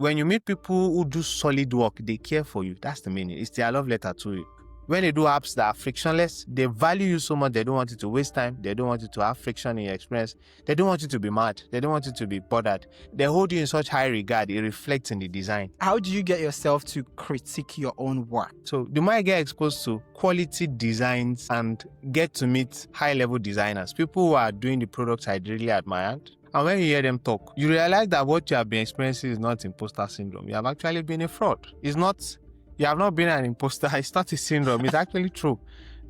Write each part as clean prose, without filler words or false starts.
When you meet people who do solid work, they care for you. That's the meaning. It's their love letter to you. When they do apps that are frictionless, they value you so much, they don't want you to waste time. They don't want you to have friction in your experience. They don't want you to be mad. They don't want you to be bothered. They hold you in such high regard. It reflects in the design. How do you get yourself to critique your own work? So the more I get exposed to quality designs and get to meet high-level designers, people who are doing the products I really admire, and when you hear them talk, you realize that what you have been experiencing is not imposter syndrome. You have actually been a fraud. You have not been an imposter. It's not a syndrome. It's actually true.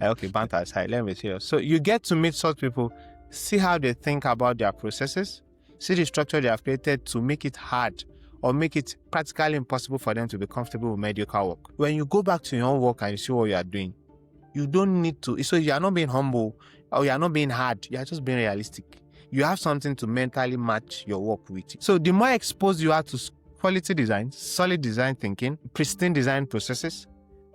Okay, banter aside, let me hear. So you get to meet such people, see how they think about their processes, see the structure they have created to make it hard or make it practically impossible for them to be comfortable with mediocre work. When you go back to your own work and you see what you are doing, you don't need to. So you are not being humble or you are not being hard. You are just being realistic. You have something to mentally match your work with. So the more exposed you are to quality design, solid design thinking, pristine design processes,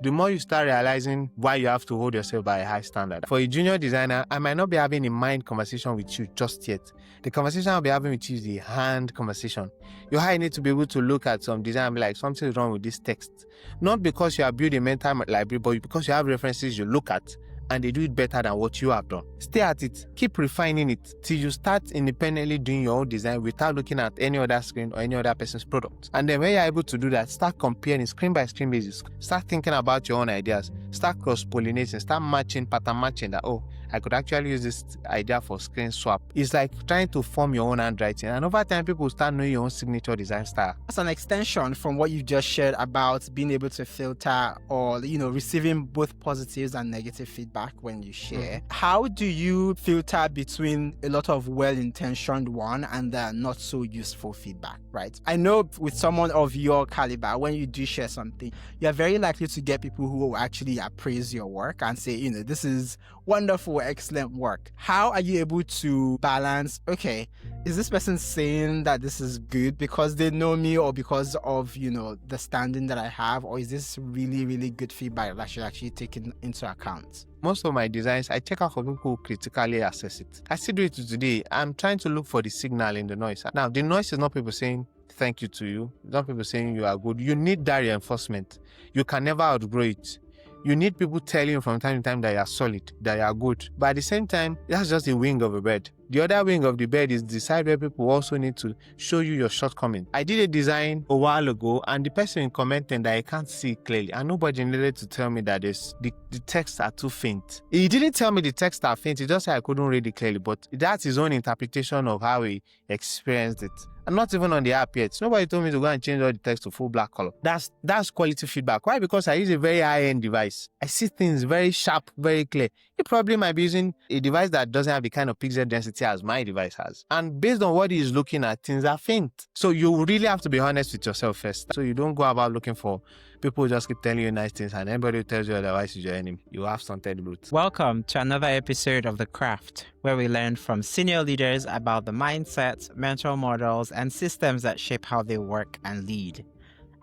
the more you start realizing why you have to hold yourself by a high standard. For a junior designer, I might not be having a mind conversation with you just yet. The conversation I'll be having with you is a hand conversation. Your eye need to be able to look at some design and be like, something's wrong with this text. Not because you have built a mental library, but because you have references you look at and they do it better than what you have done. Stay at it. Keep refining it till you start independently doing your own design without looking at any other screen or any other person's product. And then when you're able to do that, start comparing screen by screen basis. Start thinking about your own ideas. Start cross-pollinating. Start matching, pattern matching that, oh, I could actually use this idea for screen swap. It's like trying to form your own handwriting. And over time, people start knowing your own signature design style. As an extension from what you've just shared about being able to filter or, receiving both positives and negative feedback when you share, how do you filter between a lot of well-intentioned one and the not so useful feedback, right? I know with someone of your caliber, when you do share something, you're very likely to get people who will actually appraise your work and say, this is wonderful, excellent work. How are you able to balance, okay, is this person saying that this is good because they know me or because of, the standing that I have, or is this really, really good feedback that I should actually take into account? Most of my designs, I check out for people who critically assess it. I still do it today. I'm trying to look for the signal in the noise. Now, the noise is not people saying thank you to you. It's not people saying you are good. You need that reinforcement. You can never outgrow it. You need people telling you from time to time that you are solid, that you are good. But at the same time, that's just the wing of a bird. The other wing of the bird is the side where people also need to show you your shortcomings. I did a design a while ago and the person commented that I can't see clearly and nobody needed to tell me that the texts are too faint. He didn't tell me the texts are faint, he just said I couldn't read it clearly, but that's his own interpretation of how he experienced it. I'm not even on the app yet. Nobody told me to go and change all the text to full black color. That's quality feedback. Why? Because I use a very high-end device. I see things very sharp, very clear. You probably might be using a device that doesn't have the kind of pixel density as my device has. And based on what he's looking at, things are faint. So you really have to be honest with yourself first. So you don't go about looking for people who just keep telling you nice things and anybody who tells you otherwise is your enemy. You have stunted roots. Welcome to another episode of The Craft, where we learn from senior leaders about the mindset, mental models, and systems that shape how they work and lead.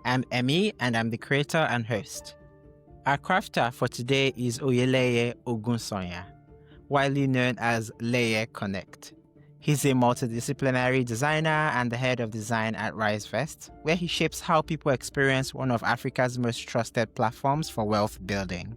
I'm Emmy, and I'm the creator and host. Our crafter for today is Oyeleye Ogunsanya, widely known as Leye Connect. He's a multidisciplinary designer and the head of design at Risevest, where he shapes how people experience one of Africa's most trusted platforms for wealth building.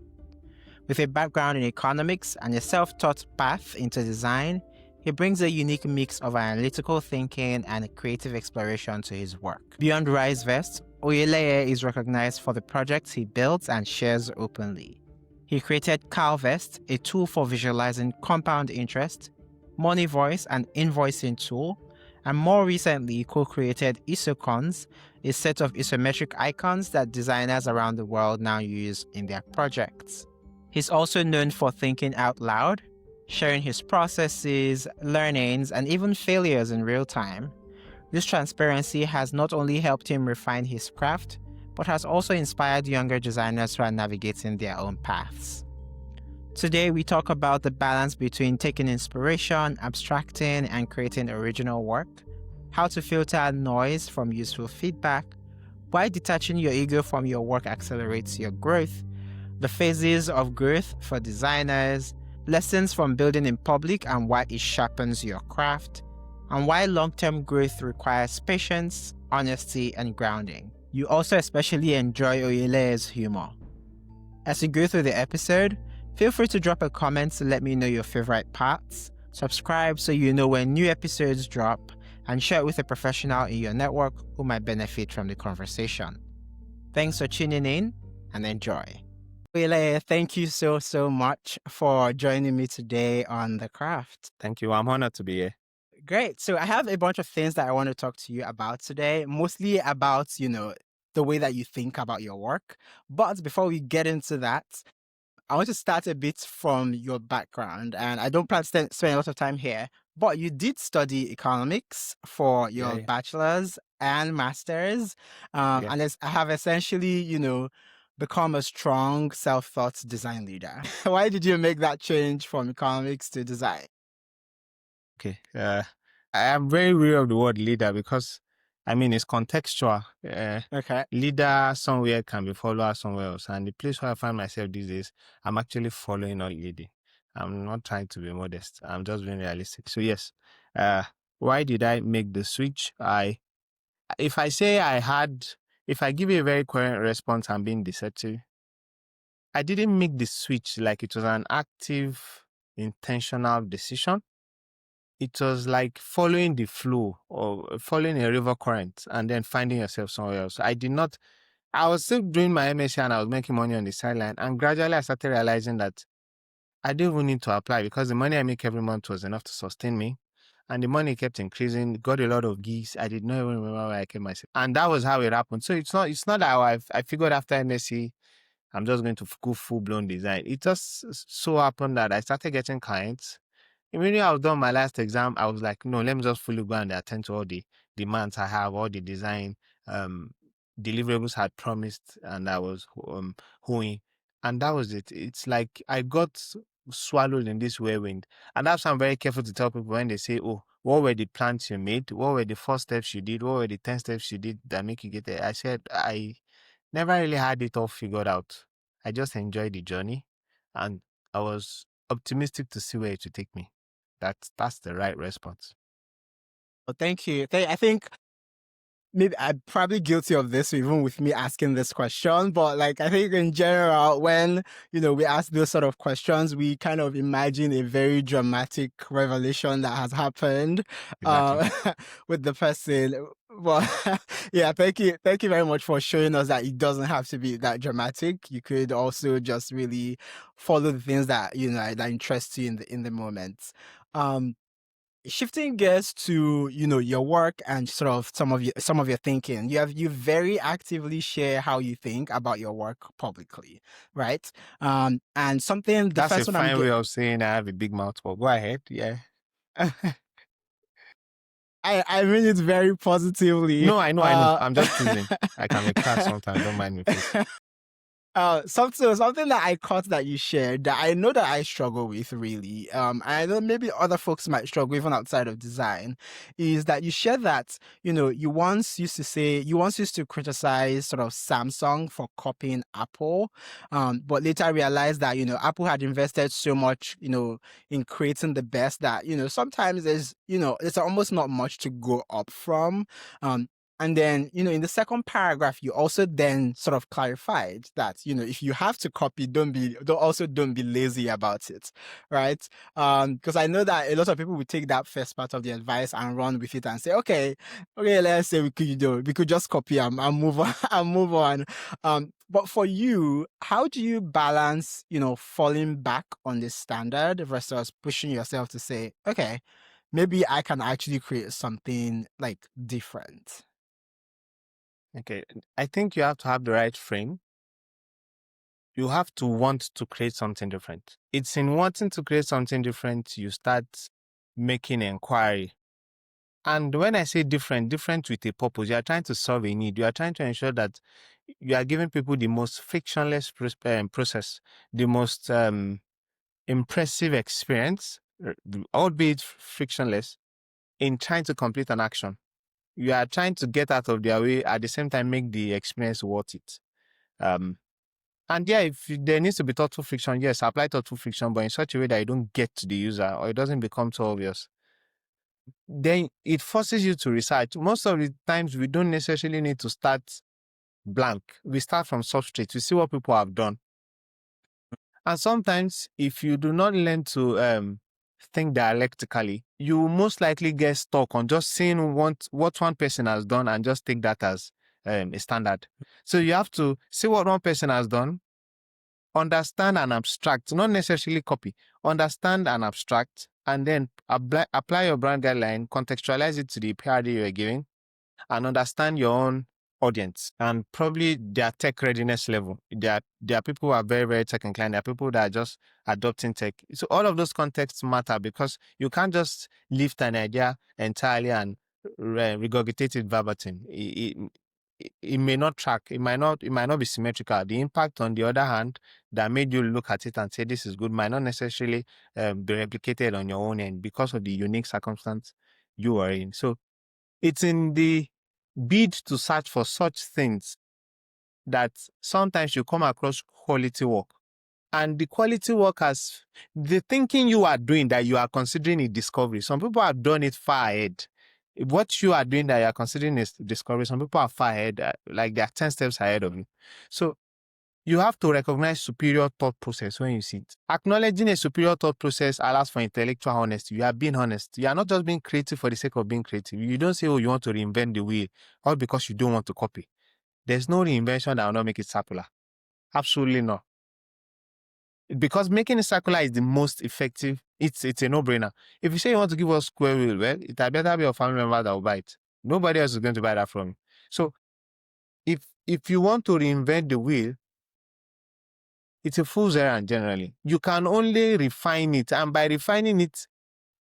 With a background in economics and a self-taught path into design, he brings a unique mix of analytical thinking and creative exploration to his work. Beyond Risevest, Oyeleye is recognized for the projects he builds and shares openly. He created CalVest, a tool for visualizing compound interest, money voice and invoicing tool, and more recently co-created Isocons, a set of isometric icons that designers around the world now use in their projects. He's also known for thinking out loud, sharing his processes, learnings, and even failures in real time. This transparency has not only helped him refine his craft, but has also inspired younger designers who are navigating their own paths. Today, we talk about the balance between taking inspiration, abstracting, and creating original work, how to filter noise from useful feedback, why detaching your ego from your work accelerates your growth, the phases of growth for designers, lessons from building in public and why it sharpens your craft, and why long-term growth requires patience, honesty, and grounding. You also especially enjoy Oyeleye's humor. As you go through the episode, feel free to drop a comment to let me know your favorite parts, subscribe so you know when new episodes drop, and share it with a professional in your network who might benefit from the conversation. Thanks for tuning in and enjoy. Oyeleye, thank you so much for joining me today on The Craft. Thank you. I'm honored to be here. Great. So I have a bunch of things that I want to talk to you about today, mostly about, the way that you think about your work. But before we get into that, I want to start a bit from your background. And I don't plan to spend a lot of time here, but you did study economics for your bachelor's and master's. And I have essentially, become a strong self-taught design leader. Why did you make that change from economics to design? Okay. I am very wary of the word leader because, it's contextual. Okay. Leader somewhere can be follower somewhere else. And the place where I find myself these days, I'm actually following, not leading. I'm not trying to be modest. I'm just being realistic. So yes, why did I make the switch? If I give you a very coherent response, I'm being deceptive. I didn't make the switch like it was an active, intentional decision. It was like following the flow or following a river current and then finding yourself somewhere else. I was still doing my MSc and I was making money on the sideline. And gradually I started realizing that I didn't even need to apply because the money I make every month was enough to sustain me. And the money kept increasing, got a lot of gigs. I did not even remember where I kept myself. And that was how it happened. So it's not that I figured after MSc, I'm just going to go full-blown design. It just so happened that I started getting clients. Immediately I was done my last exam, I was like, no, let me just fully go and attend to all the demands I have, all the design deliverables had promised, and I was hoeing. And that was it. It's like I got swallowed in this whirlwind. And that's why I'm very careful to tell people when they say, oh, what were the plans you made? What were the 4 steps you did? What were the 10 steps you did that make you get there? I said, I never really had it all figured out. I just enjoyed the journey and I was optimistic to see where it would take me. That's the right response. Well, thank you. I think maybe I'm probably guilty of this, even with me asking this question. But I think in general, when, we ask those sort of questions, we kind of imagine a very dramatic revelation that has happened Exactly. with the person. Well, yeah, thank you. Thank you very much for showing us that it doesn't have to be that dramatic. You could also just really follow the things that, that interest you in the moment. Shifting gears to your work and sort of some of your thinking, you very actively share how you think about your work publicly, right? And something That's a fine way of saying I have a big mouth. But go ahead, yeah. I mean it very positively. No, I know. I'm just teasing. I can be crass sometimes. Don't mind me, please. Something that I caught that you shared that I know that I struggle with really, I know maybe other folks might struggle even outside of design, is that you shared that, you once used to criticize sort of Samsung for copying Apple, but later realized that, Apple had invested so much, in creating the best that, sometimes there's almost not much to go up from. And then, in the second paragraph, you also then sort of clarified that, if you have to copy, don't be lazy about it, right? Because I know that a lot of people would take that first part of the advice and run with it and say, okay, let's say we could just copy and move on and move on. But for you, how do you balance, falling back on the standard versus pushing yourself to say, okay, maybe I can actually create something different? Okay. I think you have to have the right frame. You have to want to create something different. It's in wanting to create something different, you start making inquiry. And when I say different with a purpose, you are trying to solve a need. You are trying to ensure that you are giving people the most frictionless process, the most impressive experience, albeit frictionless, in trying to complete an action. You are trying to get out of their way, at the same time make the experience worth it. And yeah, if there needs to be thoughtful friction, yes, apply thoughtful friction, but in such a way that you don't get to the user or it doesn't become too obvious. then it forces you to research. Most of the times, we don't necessarily need to start blank. We start from substrate. We see what people have done. And sometimes, if you do not learn to think dialectically, you will most likely get stuck on just seeing what one person has done and just take that as a standard. So you have to see what one person has done, understand and abstract, not necessarily copy, understand and abstract, and then apply your brand guideline, contextualize it to the PRD you're giving, and understand your own audience and probably their tech readiness level. There are people who are very, very tech inclined. There are people that are just adopting tech. So all of those contexts matter because you can't just lift an idea entirely and regurgitate it verbatim. It may not track. It might not be symmetrical. The impact, on the other hand, that made you look at it and say this is good might not necessarily be replicated on your own end because of the unique circumstance you are in. So it's in the bid to search for such things that sometimes you come across quality work. And the quality work has the thinking you are doing that you are considering a discovery. Some people have done it far ahead. What you are doing that you are considering is discovery, some people are far ahead, like they are 10 steps ahead of you. So you have to recognize superior thought process when you see it. Acknowledging a superior thought process allows for intellectual honesty. You are being honest. You are not just being creative for the sake of being creative. You don't say, oh, you want to reinvent the wheel, all because you don't want to copy. There's no reinvention that will not make it circular. Absolutely not. Because making it circular is the most effective. It's a no-brainer. If you say you want to give us square wheel, well, it had better be your family member that will buy it. Nobody else is going to buy that from you. So if you want to reinvent the wheel, it's a fool's errand generally. You can only refine it. And by refining it,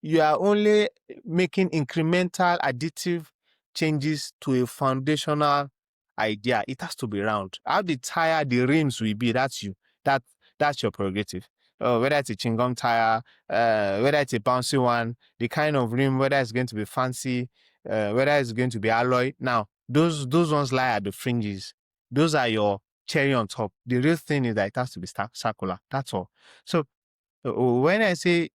you are only making incremental additive changes to a foundational idea. It has to be round. How the tire, the rims will be, that's you. That's your prerogative. Whether it's a chewing-gum tire, whether it's a bouncy one, the kind of rim, whether it's going to be fancy, whether it's going to be alloy. Now, those ones lie at the fringes. Those are your cherry on top. The real thing is that it has to be circular. That's all. So when I say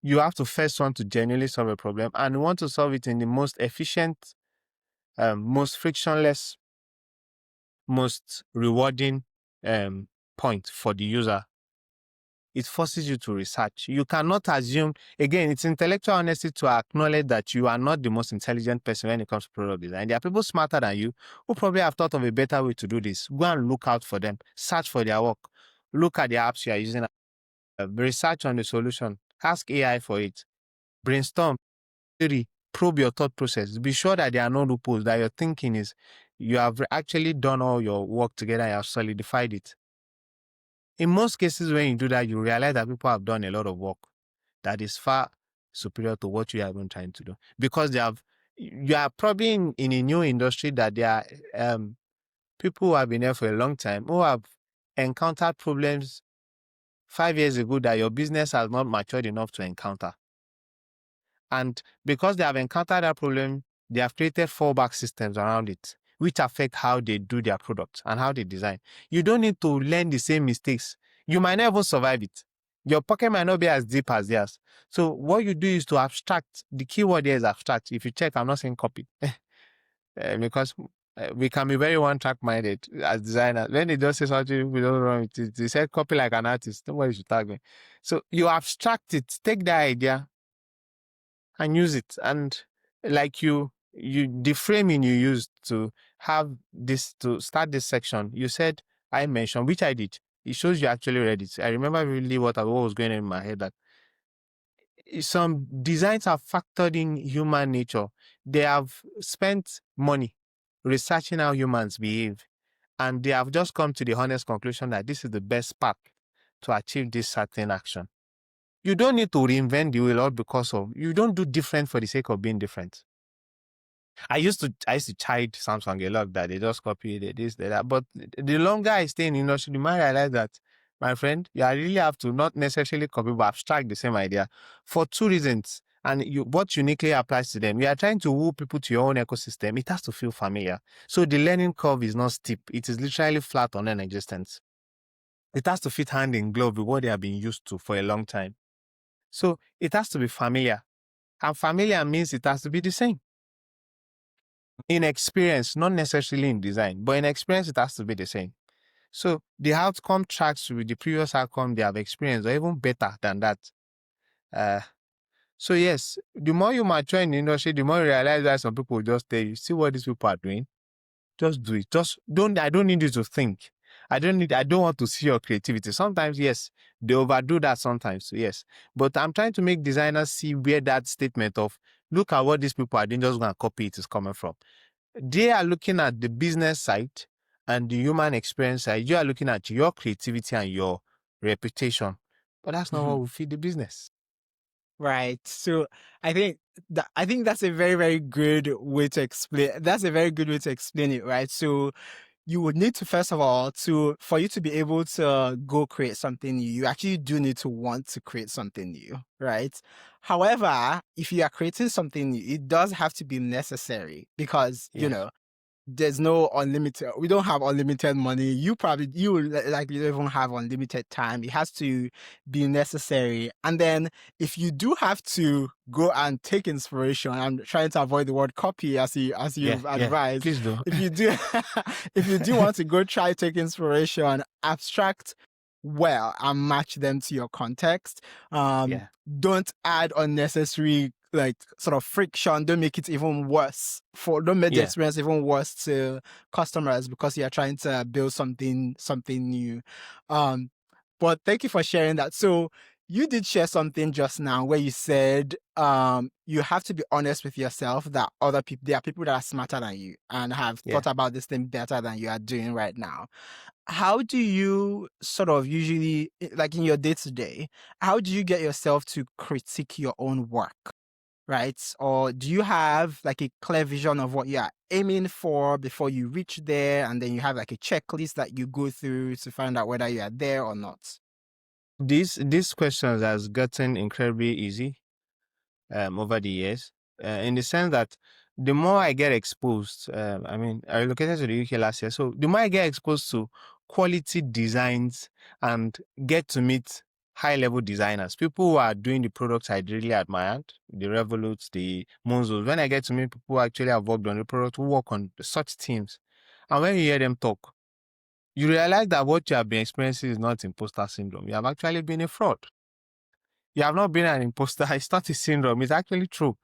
you have to first want to genuinely solve a problem and want to solve it in the most efficient, most frictionless, most rewarding point for the user, it forces you to research. You cannot assume, again, it's intellectual honesty to acknowledge that you are not the most intelligent person when it comes to product design. There are people smarter than you who probably have thought of a better way to do this. Go and look out for them. Search for their work. Look at the apps you are using. Research on the solution. Ask AI for it. Brainstorm. Theory. Probe your thought process. Be sure that there are no loopholes, that your thinking is, you have actually done all your work together, you have solidified it. In most cases, when you do that, you realize that people have done a lot of work that is far superior to what you have been trying to do. Because you are probably in a new industry that there are people who have been there for a long time who have encountered problems 5 years ago that your business has not matured enough to encounter. And because they have encountered that problem, they have created fallback systems around it, which affect how they do their products and how they design. You don't need to learn the same mistakes. You might not even survive it. Your pocket might not be as deep as theirs. So what you do is to abstract. The keyword here is abstract. If you check, I'm not saying copy. Because we can be very one-track minded as designers. When they just say something we don't wrong with it, they say copy like an artist. Nobody should tag me. So you abstract it, take that idea and use it. And like the framing you used to have this, to start this section, you said, I mentioned, which I did. It shows you actually read it. I remember really what was going on in my head, that some designs have factored in human nature. They have spent money researching how humans behave, and they have just come to the honest conclusion that this is the best path to achieve this certain action. You don't need to reinvent the wheel all because of, you don't do different for the sake of being different. I used to chide Samsung a lot that they just copy this, that. But the longer I stay in the industry, the more I realize that, my friend, you really have to not necessarily copy, but abstract the same idea for two reasons. And what uniquely applies to them, you are trying to woo people to your own ecosystem. It has to feel familiar. So the learning curve is not steep. It is literally flat or non-existent. It has to fit hand in glove with what they have been used to for a long time. So it has to be familiar. And familiar means it has to be the same. In experience, not necessarily in design, but in experience, it has to be the same. So the outcome tracks with the previous outcome they have experienced, or even better than that. So yes, the more you mature in the industry, the more you realize that some people just tell you, see what these people are doing, just do it. I don't need you to think. I don't want to see your creativity. Sometimes, yes, they overdo that sometimes, yes. But I'm trying to make designers see where that statement of, look at what these people are doing, just going to copy it, is coming from. They are looking at the business side and the human experience side. You are looking at your creativity and your reputation. But that's not what will feed the business. Right. So I think that's a very, very good way to explain. That's a very good way to explain it, right? So you would need to, first of all, for you to be able to go create something new, you actually do need to want to create something new, right? However, if you are creating something new, it does have to be necessary because, Yeah. there's no unlimited, we don't have unlimited money. You don't even have unlimited time. It has to be necessary. And then if you do have to go and take inspiration, I'm trying to avoid the word copy as you've advised. Please do. If you do if you do want to go try take inspiration, abstract well and match them to your context. Don't add unnecessary sort of friction. Don't make it even worse don't make the experience even worse to customers because you're trying to build something new. But thank you for sharing that. So you did share something just now where you said you have to be honest with yourself that there are people that are smarter than you and have thought about this thing better than you are doing right now. How do you sort of usually, like in your day-to-day, how do you get yourself to critique your own work? Right? Or do you have like a clear vision of what you are aiming for before you reach there? And then you have like a checklist that you go through to find out whether you are there or not? These questions has gotten incredibly easy over the years, in the sense that the more I get exposed, I relocated to the UK last year, so the more I get exposed to quality designs and get to meet high-level designers, people who are doing the products I really admired, the Revoluts, the Monzos. When I get to meet people who actually have worked on the product, who work on such teams, and when you hear them talk, you realize that what you have been experiencing is not imposter syndrome. You have actually been a fraud. You have not been an imposter. It's not a syndrome. It's actually true.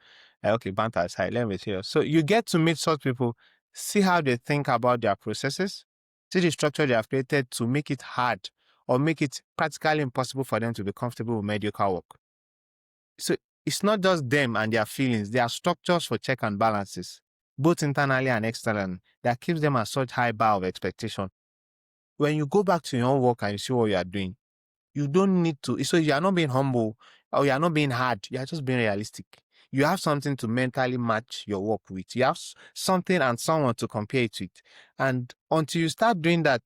Okay, banter aside, let me hear. So you get to meet such people, see how they think about their processes, see the structure they have created to make it hard or make it practically impossible for them to be comfortable with mediocre work. So it's not just them and their feelings. There are structures for check and balances, both internally and externally, that keeps them at such high bar of expectation. When you go back to your own work and you see what you are doing, you don't need to. So you are not being humble or you are not being hard. You are just being realistic. You have something to mentally match your work with. You have something and someone to compare it with. And until you start doing that,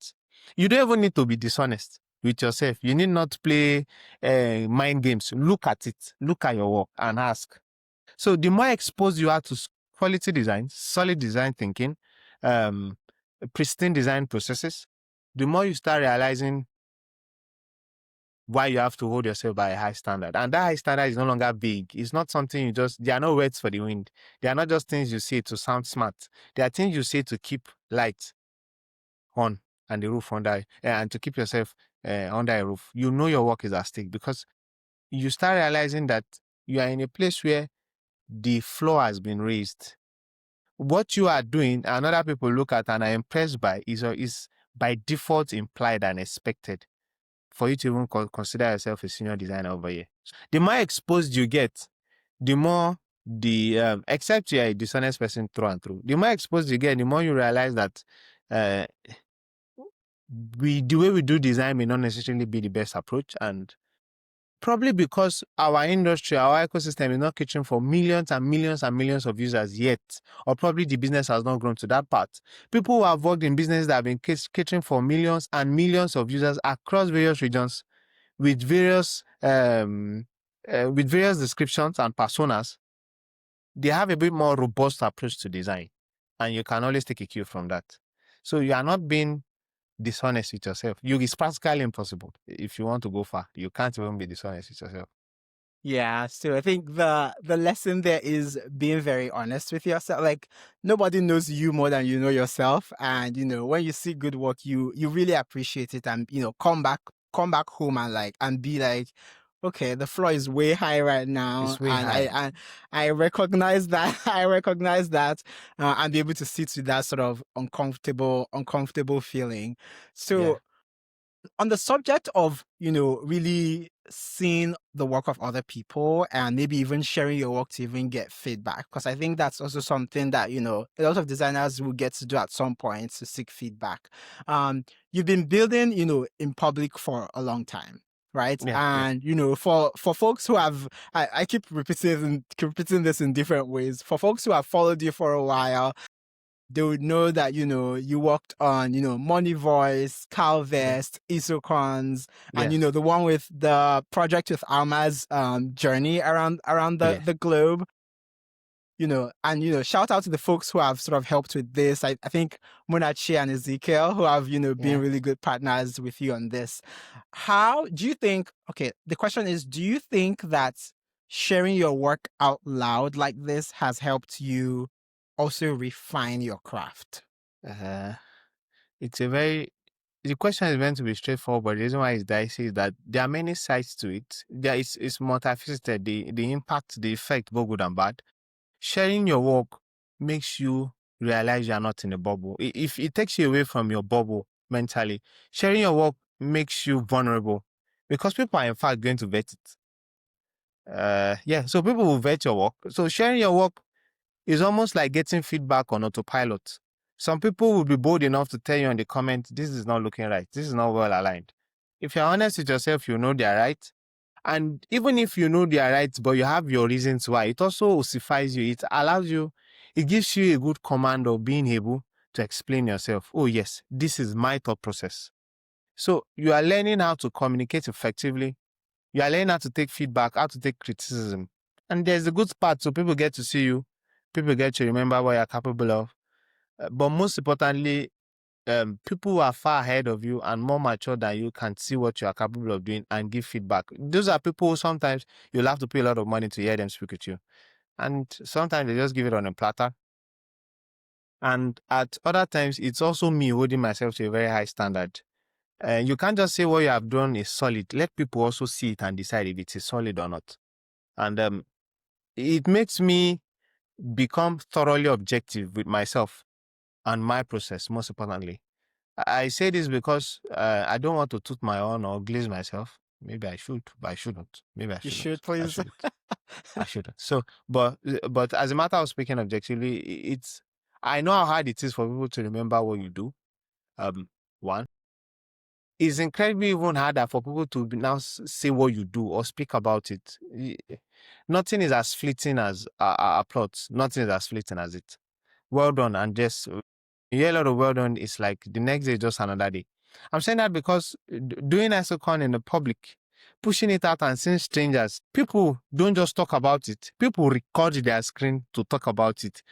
you don't even need to be dishonest with yourself. You need not play mind games. Look at it. Look at your work and ask. So the more exposed you are to quality design, solid design thinking, pristine design processes, the more you start realizing why you have to hold yourself by a high standard. And that high standard is no longer big. It's not something they are not words for the wind. They are not just things you say to sound smart. They are things you say to keep light on and the roof under, and to keep yourself under a roof. You know your work is at stake because you start realizing that you are in a place where the floor has been raised. What you are doing and other people look at and are impressed by is by default implied and expected for you to even consider yourself a senior designer over here. The more exposed you get, the more except you're a dishonest person through and through, the more exposed you get, the more you realize that the way we do design may not necessarily be the best approach. And probably because our industry, our ecosystem is not catering for millions and millions and millions of users yet, or probably the business has not grown to that part. People who have worked in businesses that have been catering for millions and millions of users across various regions with various descriptions and personas, they have a bit more robust approach to design, and you can always take a cue from that. So you are not being dishonest with yourself. It's practically impossible. If you want to go far, you can't even be dishonest with yourself. Yeah, so I think the lesson there is being very honest with yourself. Like nobody knows you more than you know yourself, and when you see good work, you really appreciate it, and come back home and be like, okay, the floor is way high right now, It's way and I high. and I recognize that I recognize that, and be able to sit with that sort of uncomfortable feeling. Yeah. So on the subject of really seeing the work of other people and maybe even sharing your work to even get feedback, because I think that's also something that a lot of designers will get to do at some point, to seek feedback. You've been building in public for a long time, right? Yeah. Yeah. And for folks who have, I keep repeating this in different ways, for folks who have followed you for a while, they would know that you worked on Money Voice, Yeah. Calvest, Isocons, and Yes. the one with the project with Alma's journey around the Yes. the globe. And shout out to the folks who have sort of helped with this. I think Munachi and Ezekiel, who have been Yeah. really good partners with you on this. How do you think? Okay, the question is, do you think that sharing your work out loud like this has helped you also refine your craft? Uh, it's a very the question is meant to be straightforward, but the reason why it's dicey is that there are many sides to it. It's multifaceted. The impact, the effect, both good and bad. Sharing your work makes you realize you are not in a bubble. If it takes you away from your bubble mentally, sharing your work makes you vulnerable because people are in fact going to vet it. Yeah, so people will vet your work. So sharing your work is almost like getting feedback on autopilot. Some people will be bold enough to tell you in the comment, this is not looking right. This is not well aligned. If you're honest with yourself, you know they're right. And even if you know they are right, but you have your reasons why, it also ossifies you. It allows you, it gives you a good command of being able to explain yourself. Oh, yes, this is my thought process. So you are learning how to communicate effectively. You are learning how to take feedback, how to take criticism. And there's a good part, so people get to see you. People get to remember what you're capable of. But most importantly, people who are far ahead of you and more mature than you can see what you are capable of doing and give feedback. Those are people who sometimes you'll have to pay a lot of money to hear them speak with you. And sometimes they just give it on a platter. And at other times, it's also me holding myself to a very high standard. You can't just say what you have done is solid. Let people also see it and decide if it is solid or not. And it makes me become thoroughly objective with myself and my process, most importantly. I say this because I don't want to toot my own or glaze myself. Maybe I should, but I shouldn't. Maybe I You shouldn't. should, I please. shouldn't. I shouldn't. So, but as a matter of speaking objectively, it's I know how hard it is for people to remember what you do. One, it's incredibly even harder for people to now say what you do or speak about it. Nothing is as fleeting as applause. Nothing is as fleeting as it. Well done, and just you hear a lot of well done. It's like the next day is just another day. I'm saying that because doing ISOCON in the public, pushing it out and seeing strangers, people don't just talk about it. People record their screen to talk about it.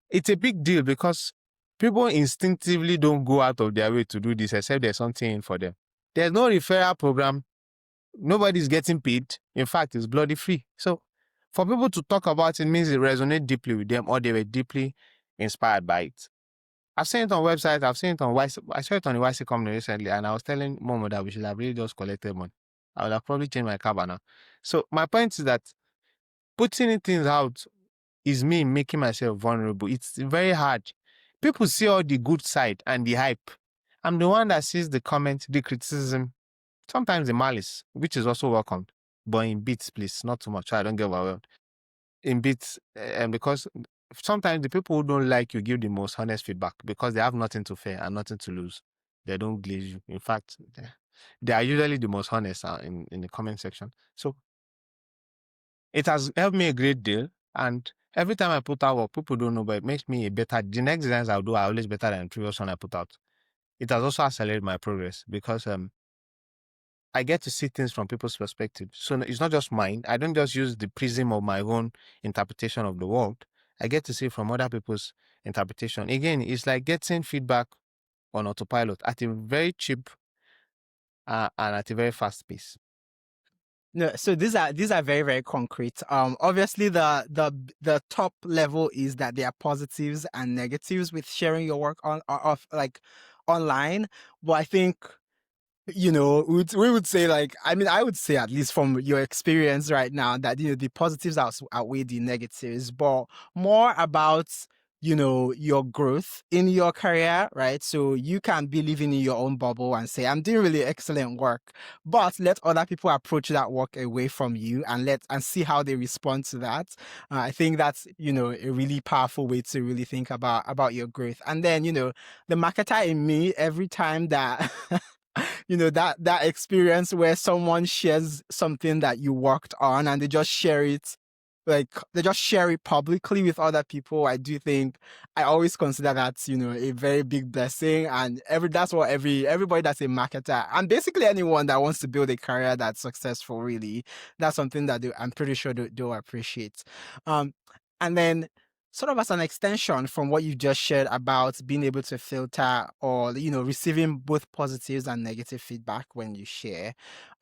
It's a big deal because people instinctively don't go out of their way to do this except there's something in for them. There's no referral program. Nobody's getting paid. In fact, it's bloody free. So for people to talk about it means it resonates deeply with them or they were deeply inspired by it. I've seen it on websites. I've seen it on YC. I saw it on the YC company recently, and I was telling Momo that we should have really just collected money. I would have probably changed my car by now. So my point is that putting things out is me making myself vulnerable. It's very hard. People see all the good side and the hype. I'm the one that sees the comment, the criticism, sometimes the malice, which is also welcomed, but in bits, please, not too much. So I don't get overwhelmed. In bits, and because sometimes the people who don't like you give the most honest feedback because they have nothing to fear and nothing to lose. They don't glaze you. In fact, they are usually the most honest in the comment section. So it has helped me a great deal. And every time I put out work, people don't know, but it makes me a better. The next designs I'll do are always better than the previous one I put out. It has also accelerated my progress because I get to see things from people's perspective. So it's not just mine. I don't just use the prism of my own interpretation of the world. I get to see from other people's interpretation. Again, it's like getting feedback on autopilot at a very cheap and at a very fast pace. No, so these are very, very concrete. Obviously the top level is that there are positives and negatives with sharing your work on of like online. But I think, we would say, like, I mean, I would say, at least from your experience right now, that the positives outweigh the negatives, but more about your growth in your career, right? So you can be living in your own bubble and say, I'm doing really excellent work, but let other people approach that work away from you and see how they respond to that. I think that's a really powerful way to really think about your growth. And then the marketer in me, every time that that experience where someone shares something that you worked on and they just share it, like they just share it publicly with other people, I do think I always consider that a very big blessing. And that's what everybody that's a marketer, and basically anyone that wants to build a career that's successful, really, that's something that I'm pretty sure they'll appreciate. And then, sort of as an extension from what you've just shared about being able to filter, or receiving both positives and negative feedback when you share,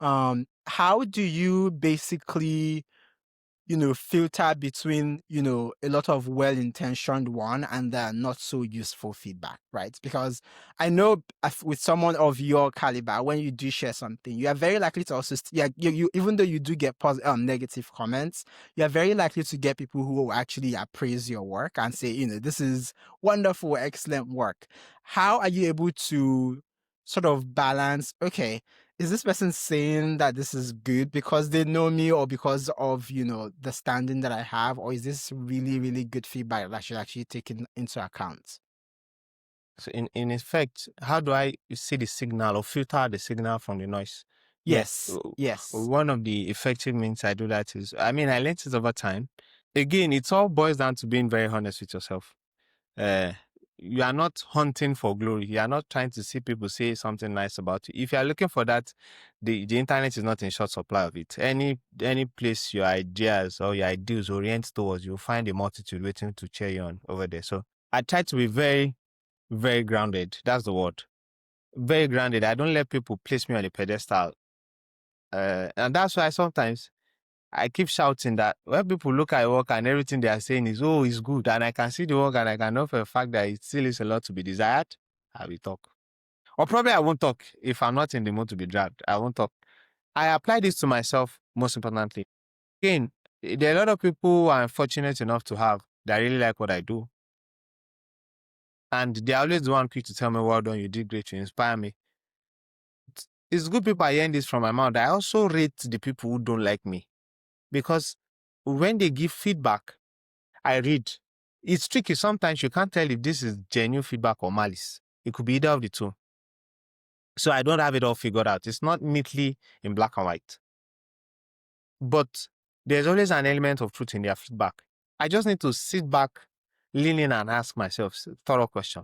how do you basically filter between, a lot of well-intentioned one and the not so useful feedback, right? Because I know with someone of your caliber, when you do share something, you are very likely to also, you even though you do get negative comments, you are very likely to get people who will actually appraise your work and say, this is wonderful, excellent work. How are you able to sort of balance, okay, is this person saying that this is good because they know me or because of, the standing that I have? Or is this really, really good feedback that I should actually take into account? So in effect, how do I see the signal or filter the signal from the noise? Yes. Yes. One of the effective means I do that is, I learned it over time. Again, it all boils down to being very honest with yourself. You are not hunting for glory. You are not trying to see people say something nice about you. If you are looking for that, the internet is not in short supply of it. Any place your ideas or your ideals orient towards, you'll find a multitude waiting to cheer you on over there. So I try to be very, very grounded. That's the word. Very grounded. I don't let people place me on a pedestal. And that's why sometimes I keep shouting that when people look at work and everything they are saying is, oh, it's good, and I can see the work and I can know for a fact that it still is a lot to be desired, I will talk. Or probably I won't talk if I'm not in the mood to be dragged. I won't talk. I apply this to myself, most importantly. Again, there are a lot of people I'm fortunate enough to have that really like what I do. And they're always the one quick to tell me, well done, you did great, you inspire me. It's good people are hearing this from my mouth. I also rate the people who don't like me. Because when they give feedback, I read. It's tricky. Sometimes you can't tell if this is genuine feedback or malice. It could be either of the two. So I don't have it all figured out. It's not neatly in black and white. But there's always an element of truth in their feedback. I just need to sit back, lean in and ask myself a thorough question.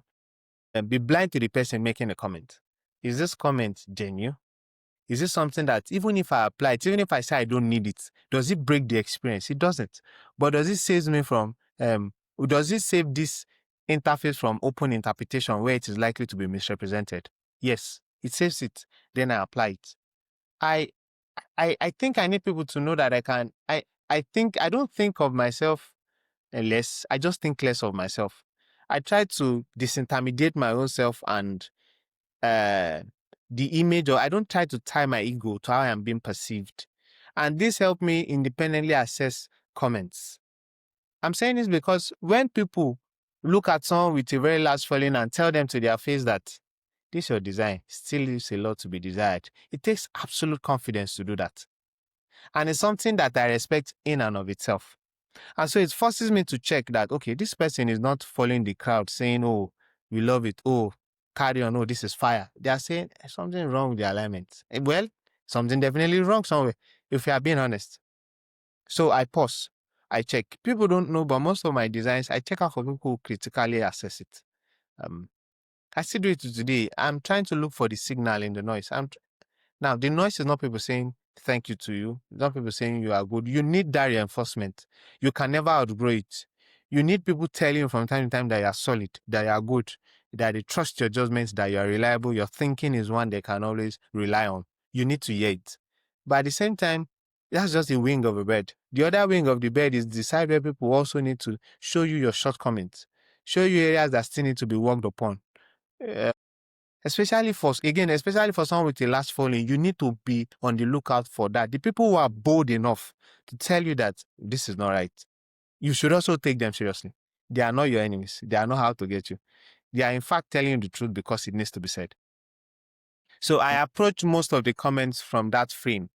And be blind to the person making a comment. Is this comment genuine? Is this something that even if I apply it, even if I say I don't need it, does it break the experience? It doesn't. But does it save me from, does it save this interface from open interpretation where it is likely to be misrepresented? Yes, it saves it. Then I apply it. I think I need people to know that I don't think of myself less. I just think less of myself. I try to disintermediate my own self and the image, or I don't try to tie my ego to how I am being perceived. And this helped me independently assess comments. I'm saying this because when people look at someone with a very large following and tell them to their face that this your design still leaves a lot to be desired, it takes absolute confidence to do that. And it's something that I respect in and of itself. And so it forces me to check that, okay, this person is not following the crowd saying, oh, we love it, oh, carry on, oh, this is fire. They are saying something wrong with the alignment. Well, something definitely wrong somewhere, if you are being honest. So I pause, I check. People don't know, but most of my designs, I check out for people who critically assess it. I still do it today. I'm trying to look for the signal in the noise. Now, the noise is not people saying thank you to you. It's not people saying you are good. You need that reinforcement. You can never outgrow it. You need people telling you from time to time that you are solid, that you are good, that they trust your judgments, that you are reliable. Your thinking is one they can always rely on. You need to hear it. But at the same time, That's just a wing of a bird. The other wing of the bird is the side where people also need to show you your shortcomings, show you areas that still need to be worked upon. Especially for someone with a large following, you need to be on the lookout for that. The people who are bold enough to tell you that this is not right, you should also take them seriously. They are not your enemies. They are not out to get you. They are in fact telling you the truth because it needs to be said. So I approach most of the comments from that frame.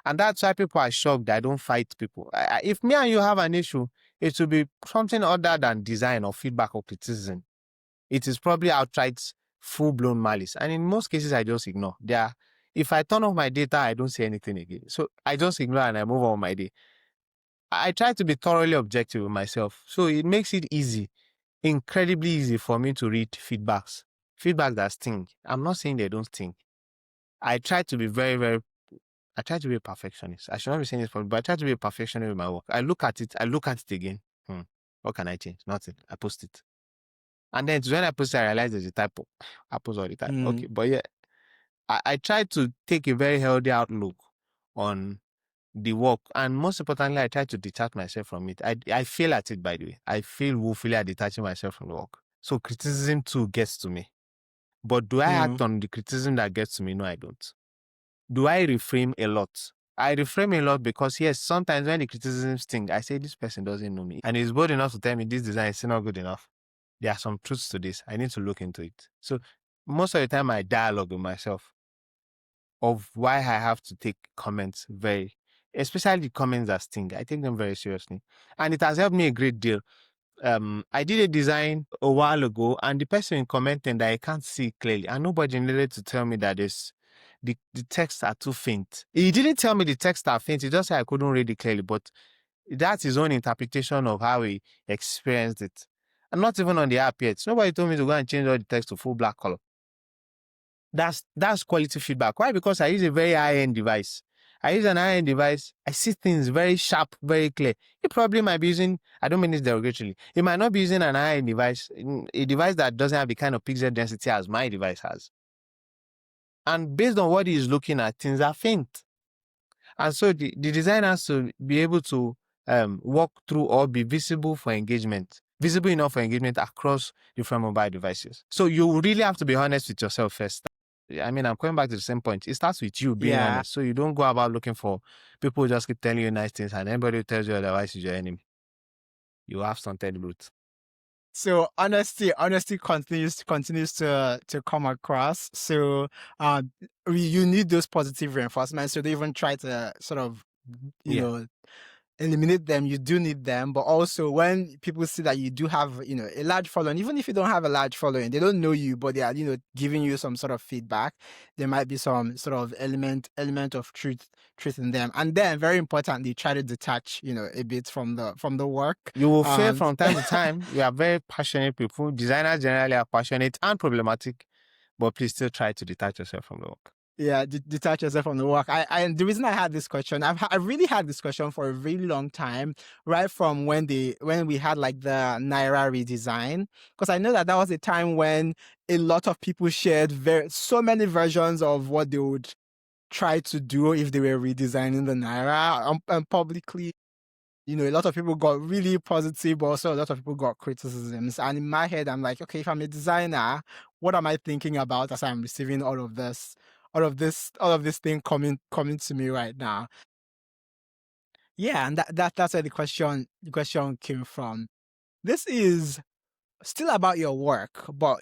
And that's why people are shocked that I don't fight people. If me and you have an issue, it will be something other than design or feedback or criticism. It is probably outright full-blown malice. And in most cases, I just ignore. If I turn off my data, I don't say anything again. So I just ignore and I move on my day. I try to be thoroughly objective with myself. So it makes it easy, incredibly easy for me to read feedbacks that sting. I'm not saying they don't sting. I try to be I try to be a perfectionist. I should not be saying this, but I try to be a perfectionist with my work. I look at it again. What can I change? Nothing. I post it. And then when I post it, I realize there's a typo. I post all the time. Okay. But yeah, I try to take a very healthy outlook on the work. And most importantly, I try to detach myself from it. I fail at it, by the way. I fail woefully at detaching myself from the work. So criticism too gets to me. But do I act on the criticism that gets to me? No, I don't. Do I reframe a lot? I reframe a lot because, yes, sometimes when the criticism sting, I say, this person doesn't know me. And he's bold enough to tell me this design is still not good enough. There are some truths to this. I need to look into it. So most of the time, I dialogue with myself of why I have to take comments especially comments that sting. I take them very seriously. And it has helped me a great deal. I did a design a while ago, and the person commenting that I can't see clearly, and nobody needed to tell me that the texts are too faint. He didn't tell me the texts are faint. He just said I couldn't read it clearly, but that's his own interpretation of how he experienced it. I'm not even on the app yet. Nobody told me to go and change all the text to full black color. That's quality feedback. Why? Because I use a very high-end device. I use an high-end device. I see things very sharp, very clear. He probably might be using, I don't mean this derogatorily, he might not be using an high-end device, a device that doesn't have the kind of pixel density as my device has. And based on what he's looking at, things are faint. And so the designer has to be able to walk through or be visible enough for engagement across different mobile devices. So you really have to be honest with yourself first. I mean, I'm coming back to the same point. It starts with you being honest. So you don't go about looking for people who just keep telling you nice things, and anybody who tells you otherwise is your enemy. You have stunted roots. So honesty continues to come across. So you need those positive reinforcements. So they even try to sort of you know eliminate them. You do need them, but also when people see that you do have a large following, even if you don't have a large following, they don't know you, but they are giving you some sort of feedback. There might be some sort of element of truth in them, and then very importantly, try to detach a bit from the work. You will fail from time to time. You are very passionate people. Designers generally are passionate and problematic, but please still try to detach yourself from the work. Yeah, detach yourself from the work. I the reason I had this question, I've really had this question for a really long time, right from when we had like the Naira redesign, because I know that was a time when a lot of people shared so many versions of what they would try to do if they were redesigning the Naira and publicly. A lot of people got really positive, but also a lot of people got criticisms. And in my head, I'm like, okay, if I'm a designer, what am I thinking about as I'm receiving all of this thing coming to me right now? Yeah, and that's where the question came from. This is still about your work, but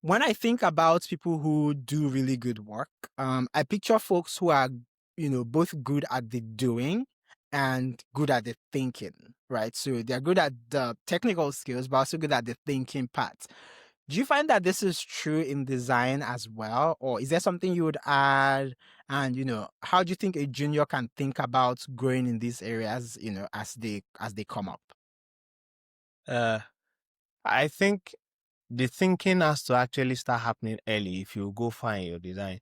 when I think about people who do really good work, I picture folks who are both good at the doing and good at the thinking, right? So they're good at the technical skills, but also good at the thinking part. Do you find that this is true in design as well? Or is there something you would add? And, how do you think a junior can think about growing in these areas, as they come up? I think the thinking has to actually start happening early if you go far in your design.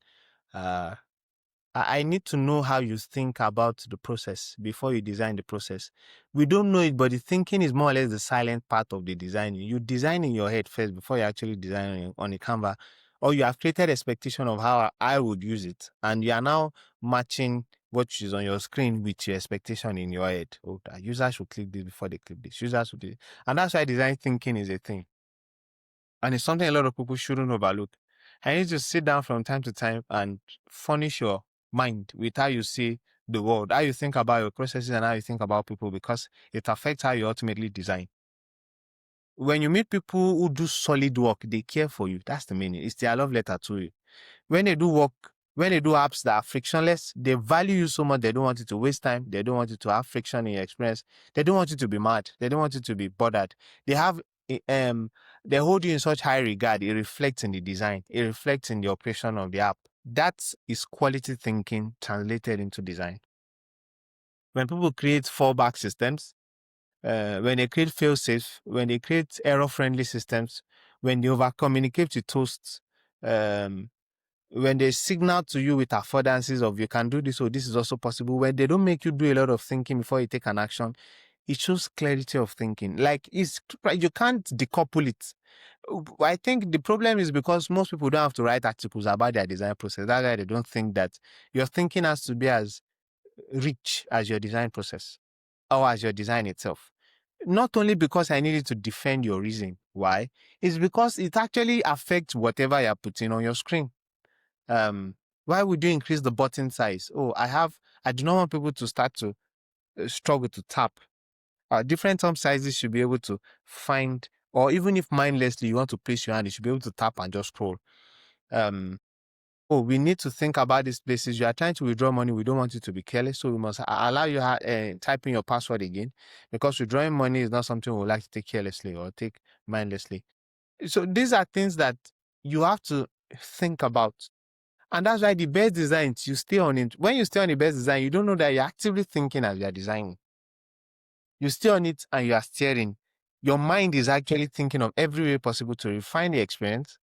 I need to know how you think about the process before you design the process. We don't know it, but the thinking is more or less the silent part of the design. You design in your head first before you actually design on a Canva, or you have created expectation of how I would use it, and you are now matching what is on your screen with your expectation in your head. Oh, that users should click this before they click this. Users should do this. And that's why design thinking is a thing. And it's something a lot of people shouldn't overlook. I need to sit down from time to time and furnish your mind with how you see the world, how you think about your processes and how you think about people, because it affects how you ultimately design. When you meet people who do solid work, they care for you. That's the meaning. It's their love letter to you. When they do work, when they do apps that are frictionless, they value you so much. They don't want you to waste time. They don't want you to have friction in your experience. They don't want you to be mad. They don't want you to be bothered. They have, they hold you in such high regard. It reflects in the design. It reflects in the operation of the app. That is quality thinking translated into design. When people create fallback systems, when they create fail-safe, when they create error-friendly systems, when they over-communicate with toasts, when they signal to you with affordances of you can do this or this is also possible, when they don't make you do a lot of thinking before you take an action, it shows clarity of thinking. Like, you can't decouple it. I think the problem is because most people don't have to write articles about their design process. That's why they don't think that your thinking has to be as rich as your design process or as your design itself. Not only because I needed to defend your reason. Why? It's because it actually affects whatever you're putting on your screen. Why would you increase the button size? Oh, I do not want people to start to struggle to tap. Different thumb sizes should be able to find, or even if mindlessly you want to place your hand, you should be able to tap and just scroll. We need to think about these places. You are trying to withdraw money. We don't want you to be careless. So we must allow you type in your password again, because withdrawing money is not something we would like to take carelessly or take mindlessly. So these are things that you have to think about. And that's why the best designs, you stay on it. When you stay on the best design, you don't know that you're actively thinking as you're designing. You stay on it and you are steering. Your mind is actually thinking of every way possible to refine the experience,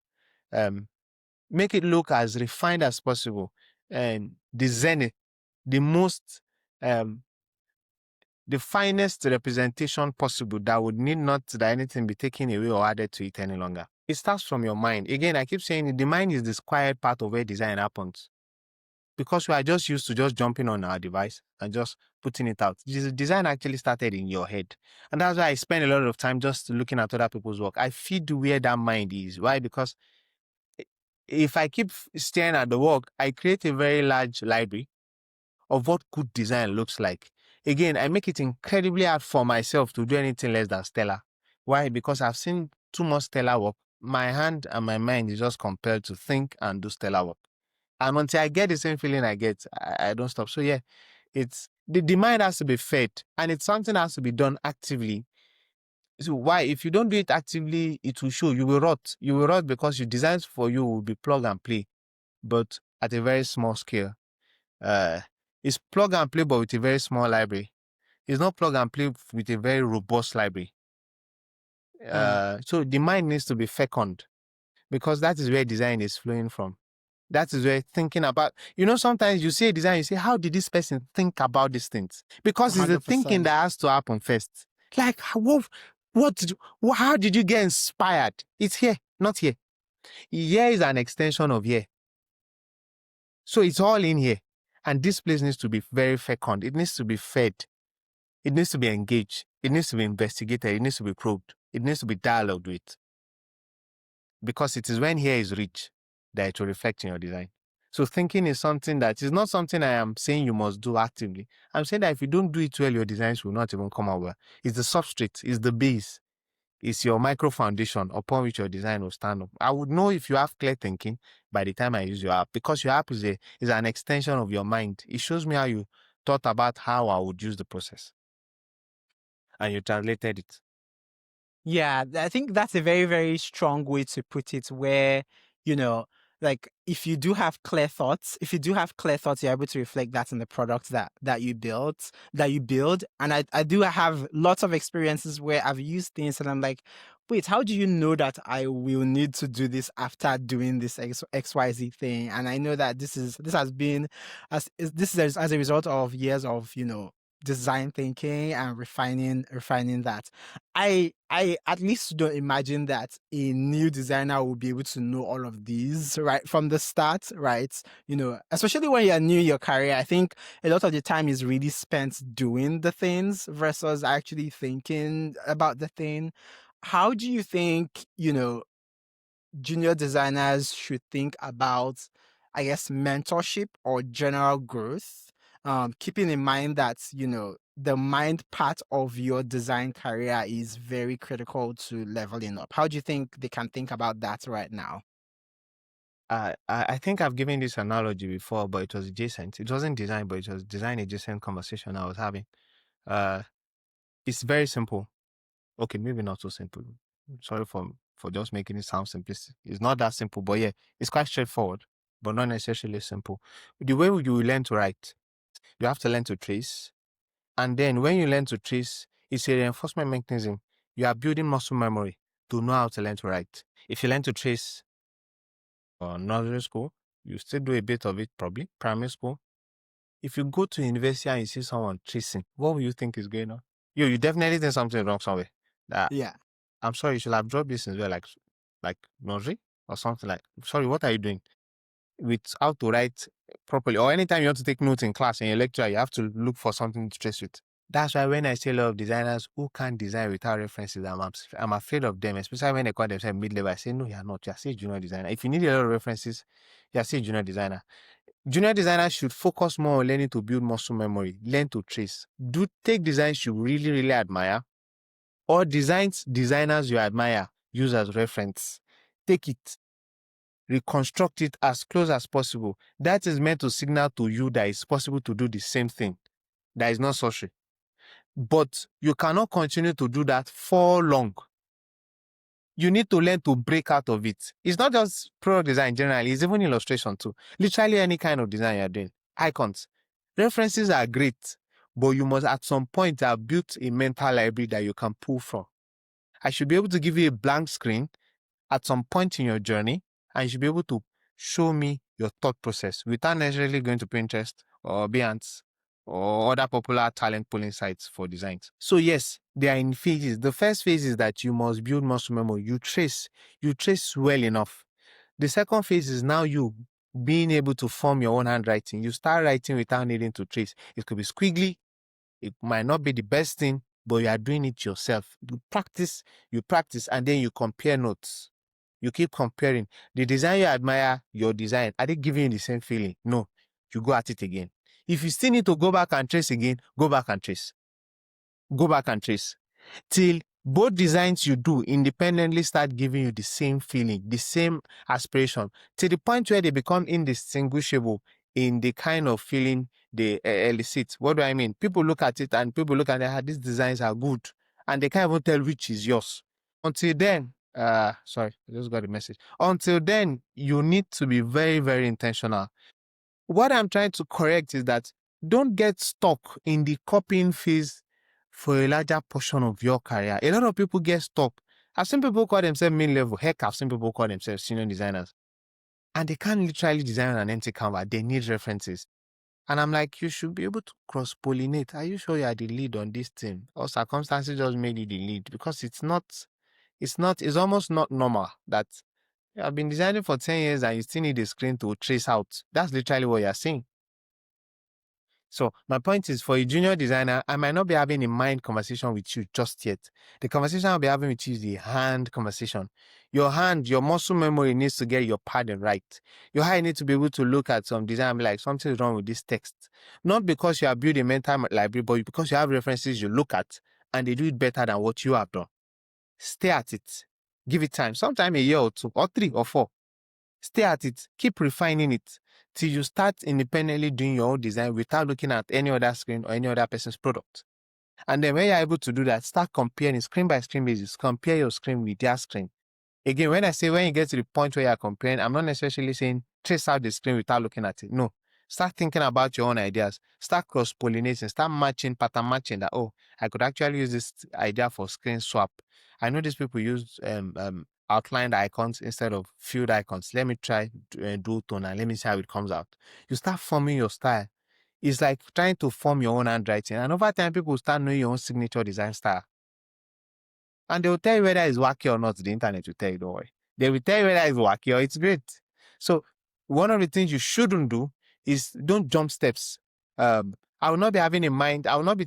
make it look as refined as possible, and the zenith, the most, the finest representation possible that would need not that anything be taken away or added to it any longer. It starts from your mind. Again, I keep saying it, the mind is this quiet part of where design happens. Because we are just used to just jumping on our device and just putting it out. The design actually started in your head. And that's why I spend a lot of time just looking at other people's work. I feed where that mind is. Why? Because if I keep staring at the work, I create a very large library of what good design looks like. Again, I make it incredibly hard for myself to do anything less than stellar. Why? Because I've seen too much stellar work. My hand and my mind is just compelled to think and do stellar work. And until I get the same feeling I get, I don't stop. So yeah, it's the mind has to be fed, and it's something that has to be done actively. So why? If you don't do it actively, it will show. You will rot. You will rot because your designs for you will be plug and play, but at a very small scale. It's plug and play, but with a very small library. It's not plug and play with a very robust library. So the mind needs to be fecund, because that is where design is flowing from. That is where thinking about, sometimes you see a design, you say, how did this person think about these things? Because it's the 100%. thinking that has to happen first. Like, how did you get inspired? It's here, not here. Here is an extension of here. So it's all in here. And this place needs to be very fecund. It needs to be fed. It needs to be engaged. It needs to be investigated. It needs to be probed. It needs to be dialogued with. Because it is when here is rich that it will reflect in your design. So thinking is something that is not something I am saying you must do actively. I'm saying that if you don't do it well, your designs will not even come out well. It's the substrate, it's the base, it's your micro foundation upon which your design will stand up. I would know if you have clear thinking by the time I use your app, because your app is an extension of your mind. It shows me how you thought about how I would use the process, and you translated it. Yeah, I think that's a very, very strong way to put it, where, like, if you do have clear thoughts, you're able to reflect that in the product that you build. And I do have lots of experiences where I've used things and I'm like, wait, how do you know that I will need to do this after doing this XYZ thing? And I know that this is as a result of years of, design thinking and refining that. I at least don't imagine that a new designer will be able to know all of these right from the start, right? Especially when you're new in your career, I think a lot of the time is really spent doing the things versus actually thinking about the thing. How do you think, junior designers should think about, I guess, mentorship or general growth, keeping in mind that, the mind part of your design career is very critical to leveling up. How do you think they can think about that right now? I think I've given this analogy before, but it was adjacent. It wasn't design, but it was design adjacent conversation I was having. Uh, it's very simple. Okay, maybe not so simple. Sorry for just making it sound simplistic. It's not that simple, but yeah, it's quite straightforward, but not necessarily simple. The way you learn to write, you have to learn to trace, and then when you learn to trace, it's a reinforcement mechanism. You are building muscle memory to know how to learn to write. If you learn to trace nursery school, you still do a bit of it probably, primary school. If you go to university and you see someone tracing, what will you think is going on? You definitely think something wrong somewhere. That Yeah. I'm sorry, you should have dropped this in there like nursery or something like. Sorry, what are you doing? With how to write properly, or anytime you want to take notes in class in your lecture, you have to look for something to trace with. That's why when I see a lot of designers who can't design without references, I'm afraid of them, especially when they call themselves mid-level. I say, no, you're not. You're still a junior designer. If you need a lot of references, you're still a junior designer. Junior designers should focus more on learning to build muscle memory, learn to trace. Take designs you really, really admire, or designers you admire, use as reference. Take it, reconstruct it as close as possible. That is meant to signal to you that it's possible to do the same thing. That is not sorcery. But you cannot continue to do that for long. You need to learn to break out of it. It's not just product design generally, it's even illustration too. Literally any kind of design you're doing. Icons. References are great, but you must at some point have built a mental library that you can pull from. I should be able to give you a blank screen at some point in your journey, and you should be able to show me your thought process without necessarily going to Pinterest or Behance or other popular talent pooling sites for designs. So yes, they are in phases. The first phase is that you must build muscle memory. You trace well enough. The second phase is now you being able to form your own handwriting. You start writing without needing to trace. It could be squiggly. It might not be the best thing, but you are doing it yourself. You practice, and then you compare notes. You keep comparing. The design you admire, your design, are they giving you the same feeling? No. You go at it again. If you still need to go back and trace again, go back and trace. Go back and trace. Till both designs you do independently start giving you the same feeling, the same aspiration, to the point where they become indistinguishable in the kind of feeling they elicit. What do I mean? People look at it and people look at it, these designs are good, and they can't even tell which is yours. Until then, sorry, I just got a message. Until then, you need to be very, very intentional. What I'm trying to correct is that don't get stuck in the copying phase for a larger portion of your career. A lot of people get stuck. I've seen people call themselves mid-level. Heck, I've seen people call themselves senior designers. And they can't literally design on an empty canvas. They need references. And I'm like, you should be able to cross-pollinate. Are you sure you are the lead on this team? Or circumstances just made you the lead? Because it's almost not normal that you have been designing for 10 years and you still need a screen to trace out. That's literally what you're saying. So my point is, for a junior designer, I might not be having a mind conversation with you just yet. The conversation I'll be having with you is the hand conversation. Your hand, your muscle memory needs to get your pattern right. Your hand needs to be able to look at some design and be like, something's wrong with this text. Not because you have built a mental library, but because you have references you look at and they do it better than what you have done. Stay at it. Give it time. Sometime a year or 2 or 3 or 4. Stay at it. Keep refining it till you start independently doing your own design without looking at any other screen or any other person's product. And then when you're able to do that, start comparing screen by screen basis. Compare your screen with their screen. Again, when you get to the point where you're comparing, I'm not necessarily saying trace out the screen without looking at it. No. Start thinking about your own ideas. Start cross-pollinating. Start pattern matching that, oh, I could actually use this idea for screen swap. I know these people use outlined icons instead of filled icons. Let me try do tone and let me see how it comes out. You start forming your style. It's like trying to form your own handwriting. And over time, people start knowing your own signature design style. And they will tell you whether it's wacky or not. The internet will tell you, don't worry. They will tell you whether it's wacky or it's great. So one of the things you shouldn't do is don't jump steps. I will not be having in mind, I will not be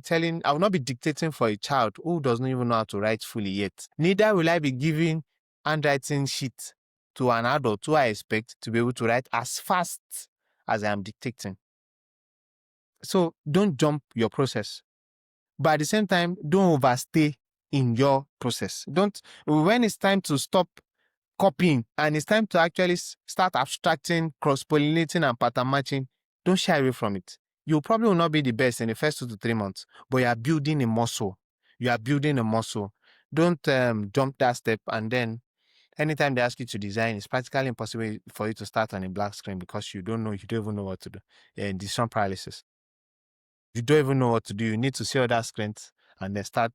dictating for a child who doesn't even know how to write fully yet. Neither will I be giving handwriting sheet to an adult who I expect to be able to write as fast as I am dictating. So don't jump your process. But at the same time, don't overstay in your process. When it's time to stop copying and it's time to actually start abstracting, cross-pollinating, and pattern matching, don't shy away from it. You probably will not be the best in the first 2 to 3 months, but you are building a muscle. Don't jump that step, and then anytime they ask you to design, it's practically impossible for you to start on a black screen because you don't even know what to do. Decision paralysis. You don't even know what to do. You need to see other screens and then start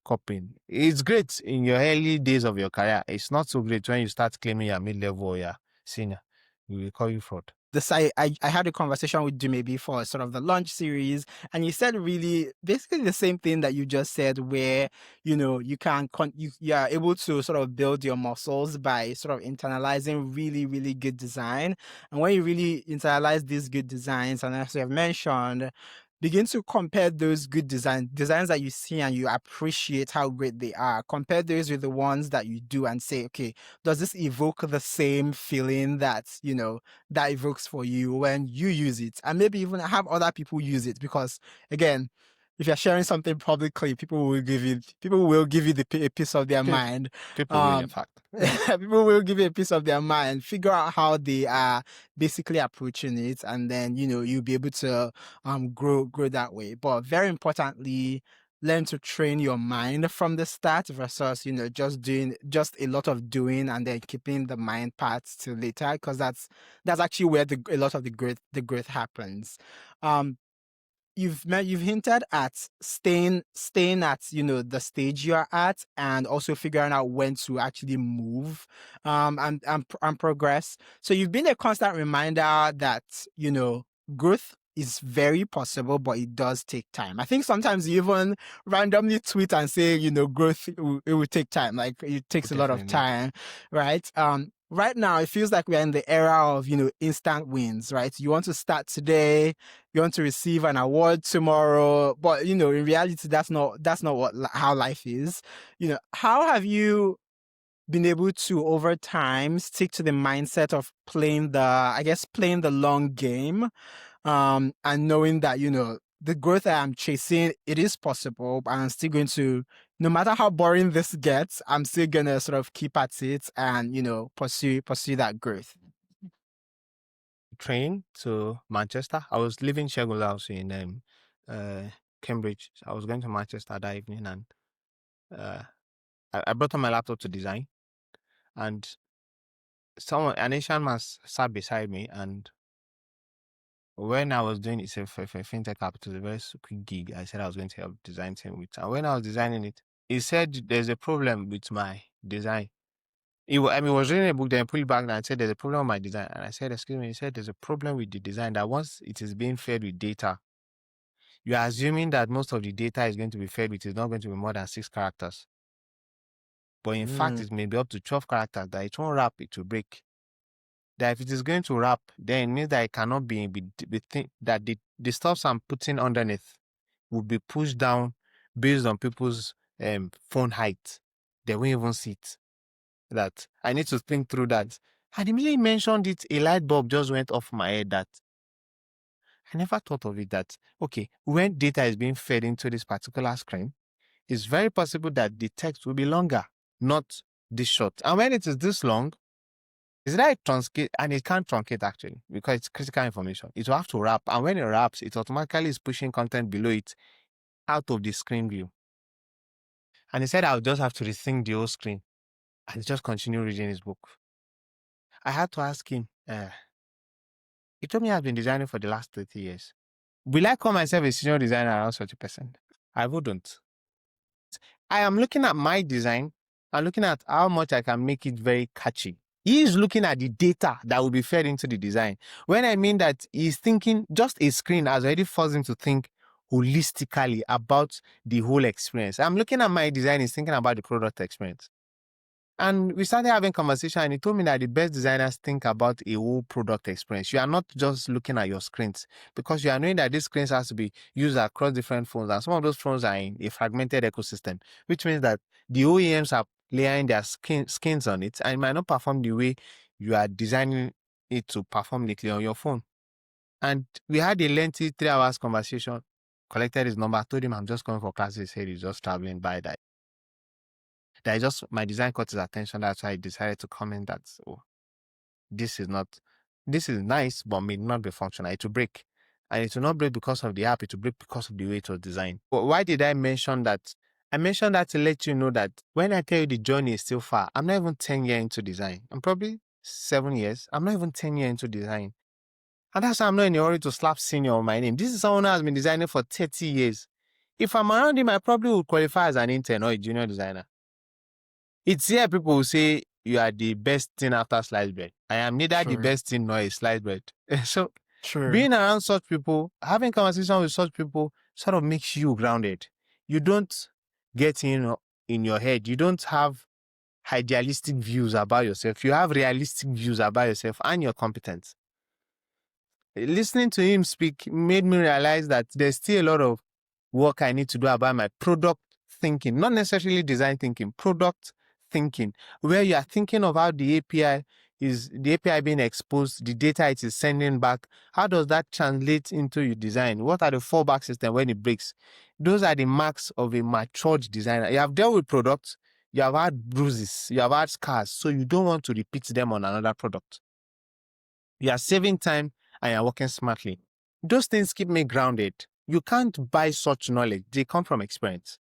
copying. It's great in your early days of your career. It's not so great when you start claiming you're mid-level or you're senior. We will call you fraud. I had a conversation with Jimmy before sort of the launch series, and you said really basically the same thing that you just said, where you are able to sort of build your muscles by sort of internalizing really, really good design. And when you really internalize these good designs, and as you have mentioned, begin to compare those good designs that you see and you appreciate how great they are. Compare those with the ones that you do and say, okay, does this evoke the same feeling that that evokes for you when you use it? And maybe even have other people use it, because again, if you're sharing something publicly, people will give you a piece of their mind. People will, in fact. People will give you a piece of their mind, figure out how they are basically approaching it, and then you'll be able to grow that way. But very importantly, learn to train your mind from the start versus just a lot of doing and then keeping the mind part till later, because that's actually where a lot of the growth happens. You've hinted at staying at the stage you're at, and also figuring out when to actually move and progress. So you've been a constant reminder that growth is very possible, but it does take time. I think sometimes you even randomly tweet and say growth, it will take time, like it takes a lot of time, right? Right now, it feels like we're in the era of, instant wins, right? You want to start today, you want to receive an award tomorrow, but, in reality, that's not how life is. How have you been able to, over time, stick to the mindset of playing the long game, and knowing that, the growth that I'm chasing, it is possible, but I'm still going to, no matter how boring this gets, I'm still going to sort of keep at it and, pursue that growth. Train to Manchester. I was living Shegun House in Cambridge. I was going to Manchester that evening, and I brought on my laptop to design, and an Asian man sat beside me, and when I was doing it for fintech app, it was a very quick gig. I said I was going to help design him with, and when I was designing it, he said there's a problem with my design. He was reading a book, then pulled back and said there's a problem with my design. And I said, excuse me. He said there's a problem with the design, that once it is being fed with data, you are assuming that most of the data is going to be fed with, is not going to be more than 6 characters. But in fact, it may be up to 12 characters, that it won't wrap, it will break. That if it is going to wrap, then it means that it cannot be that the stuffs I'm putting underneath will be pushed down based on people's phone height. They won't even see it. That I need to think through that. And immediately mentioned it, a light bulb just went off my head, that I never thought of it, that, okay, when data is being fed into this particular screen, it's very possible that the text will be longer, not this short. And when it is this long, is that it truncate, and it can't truncate actually, because it's critical information. It will have to wrap, and when it wraps, it automatically is pushing content below it out of the screen view. And he said I would just have to rethink the whole screen and just continue reading his book. I had to ask him, he told me I've been designing for the last 30 years. Will I call myself a senior designer around such a person? I wouldn't. I am looking at my design and looking at how much I can make it very catchy. He is looking at the data that will be fed into the design. When I mean that, he's thinking just a screen has already forced him to think holistically about the whole experience. I'm looking at my design, he's thinking about the product experience. And we started having conversation, and he told me that the best designers think about a whole product experience. You are not just looking at your screens, because you are knowing that these screens has to be used across different phones, and some of those phones are in a fragmented ecosystem, which means that the OEMs are layering their skins on it, and it might not perform the way you are designing it to perform neatly on your phone. And we had a lengthy 3 hours conversation, collected his number, told him I'm just coming for classes. He said he's just traveling by that. That is just my design caught his attention. That's why I decided to comment that, oh, this is nice, but may not be functional. It will break. And it will not break because of the app, it will break because of the way it was designed. But why did I mention that? I mentioned that to let you know that when I tell you the journey is still far, I'm not even 10 years into design. I'm probably 7 years. I'm not even 10 years into design. And that's why I'm not in a hurry to slap senior on my name. This is someone who has been designing for 30 years. If I'm around him, I probably would qualify as an intern or a junior designer. It's here people will say you are the best thing after sliced bread. I am neither the best thing nor a sliced bread. So being around such people, having conversation with such people sort of makes you grounded. You don't get in your head. You don't have idealistic views about yourself. You have realistic views about yourself and your competence. Listening to him speak made me realize that there's still a lot of work I need to do about my product thinking, not necessarily design thinking, product thinking, where you are thinking of how the API being exposed, the data it is sending back. How does that translate into your design? What are the fallback systems when it breaks? Those are the marks of a matured designer. You have dealt with products, you have had bruises, you have had scars, so you don't want to repeat them on another product. You are saving time and you're working smartly. Those things keep me grounded. You can't buy such knowledge. They come from experience.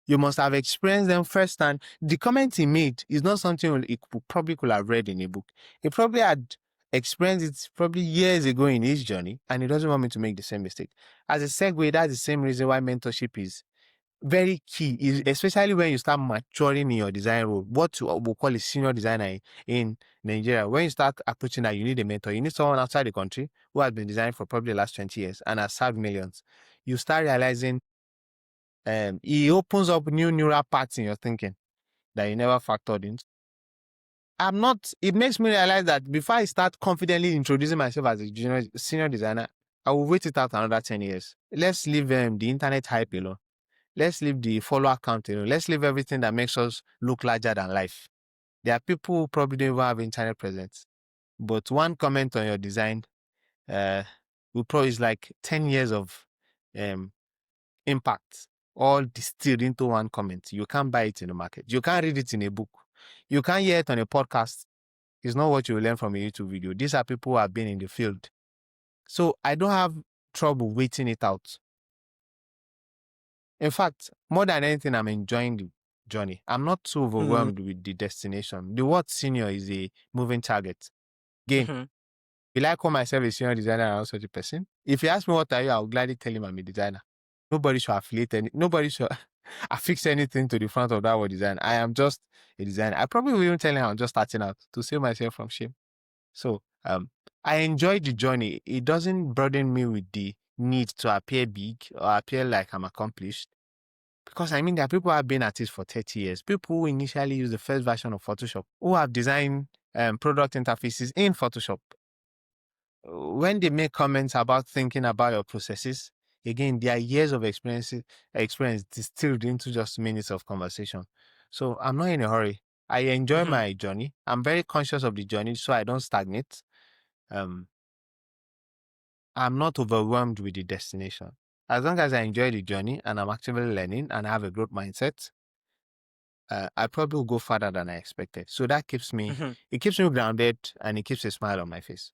You must have experienced them firsthand. The comment he made is not something he probably could have read in a book. He probably had experienced it probably years ago in his journey, and he doesn't want me to make the same mistake. As a segue, that's the same reason why mentorship is very key, especially when you start maturing in your design role. What we'll call a senior designer in Nigeria. When you start approaching that, you need a mentor. You need someone outside the country who has been designing for probably the last 20 years and has served millions. You start realizing it opens up new neural paths in your thinking that you never factored in. It makes me realize that before I start confidently introducing myself as a senior designer, I will wait it out another 10 years. Let's leave the internet hype alone. Let's leave the follower count alone. Let's leave everything that makes us look larger than life. There are people who probably don't even have internet presence, but one comment on your design will probably is like 10 years of impact, all distilled into one comment. You can't buy it in the market. You can't read it in a book. You can't hear it on a podcast. It's not what you will learn from a YouTube video. These are people who have been in the field. So I don't have trouble waiting it out. In fact, more than anything, I'm enjoying the journey. I'm not too overwhelmed with the destination. The word senior is a moving target. Again, will I call myself a senior designer and also a person? If you ask me what are you, I'll gladly tell him I'm a designer. Nobody should nobody should affix anything to the front of that word design. I am just a designer. I probably will even tell him I'm just starting out to save myself from shame. So I enjoy the journey. It doesn't burden me with the need to appear big or appear like I'm accomplished. Because I mean, there are people who have been at it for 30 years. People who initially used the first version of Photoshop, who have designed product interfaces in Photoshop. When they make comments about thinking about your processes, again, there are years of experience distilled into just minutes of conversation. So I'm not in a hurry. I enjoy my journey. I'm very conscious of the journey, so I don't stagnate. I'm not overwhelmed with the destination. As long as I enjoy the journey and I'm actively learning and I have a growth mindset, I probably will go farther than I expected. So that keeps me, it keeps me grounded and it keeps a smile on my face.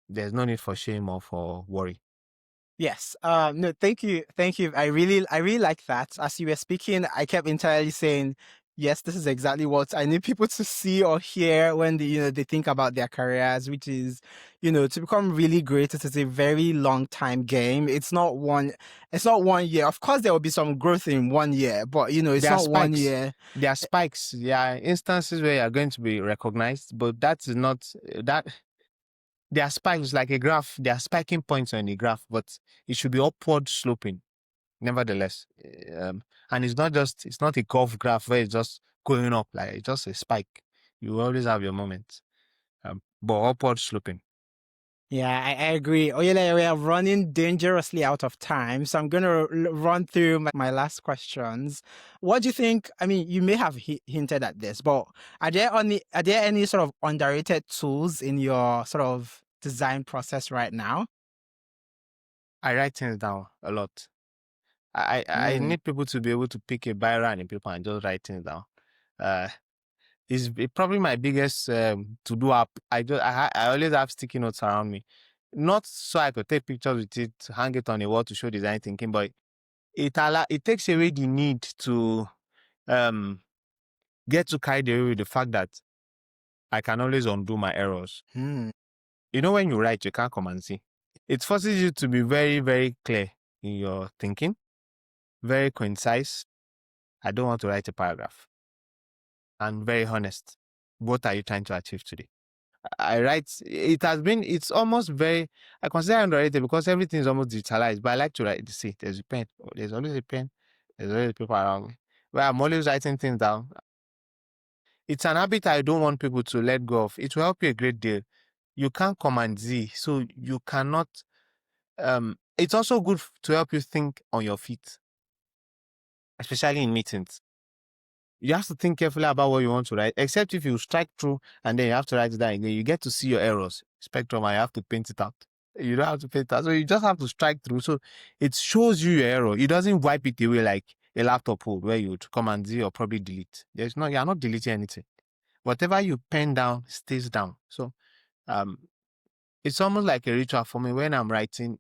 There's no need for shame or for worry. Yes. No, thank you. Thank you. I really like that. As you were speaking, I kept entirely saying Yes, this is exactly what I need people to see or hear when they think about their careers, which is, to become really great. It is a very long time game. It's not one year. Of course, there will be some growth in 1 year, but it's There are not one spikes. year. There are spikes. There are instances where you are going to be recognized, but that is not that. There are spikes like a graph. There are spiking points on the graph, but it should be upward sloping. Nevertheless, and it's not a curve graph where it's just going up, like it's just a spike. You always have your moments, but upward sloping. Yeah, I agree. Oyeleye, we are running dangerously out of time, so I'm going to run through my last questions. What do you think? I mean, you may have hinted at this, but are there any sort of underrated tools in your sort of design process right now? I write things down a lot. I Mm. need people to be able to pick a biro and a paper and just write things down. Uh, it's probably my biggest to do app. I always have sticky notes around me, not so I could take pictures with it, hang it on a wall to show design thinking, but it takes away the need to get too carried away with the fact that I can always undo my errors. Mm. When you write, you can't come and see. It forces you to be very, very clear in your thinking, very concise. I don't want to write a paragraph. And very honest. What are you trying to achieve today? I write, it's almost I consider it underrated because everything is almost digitalized, but I like to write, see, there's a pen. There's always a pen. There's always people around me. Where I'm always writing things down. It's an habit I don't want people to let go of. It will help you a great deal. You can't command Z, so you cannot. It's also good to help you think on your feet, especially in meetings. You have to think carefully about what you want to write, except if you strike through and then you have to write it down again. You get to see your errors, spectrum, and you have to paint it out. You don't have to paint it out. So you just have to strike through. So it shows you your error. It doesn't wipe it away like a laptop would, where you would command Z or probably delete. You're not deleting anything. Whatever you pen down stays down. So it's almost like a ritual for me. When I'm writing,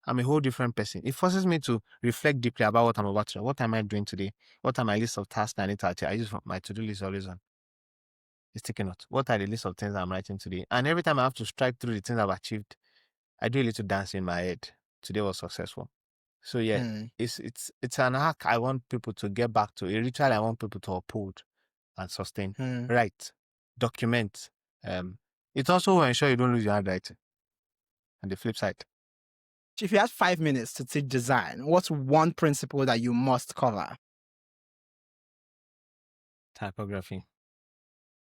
I'm a whole different person. It forces me to reflect deeply about what I'm about to do. What am I doing today? What are my list of tasks I need to achieve? I use my to-do list always on. It's taking note. What are the list of things I'm writing today? And every time I have to strike through the things I've achieved, I do a little dance in my head. Today was successful. So yeah, Mm. it's an hack I want people to get back to, a ritual I want people to uphold and sustain. Mm. Write, document. It also will ensure you don't lose your handwriting. And the flip side, If you had 5 minutes to teach design, what's one principle that you must cover? typography.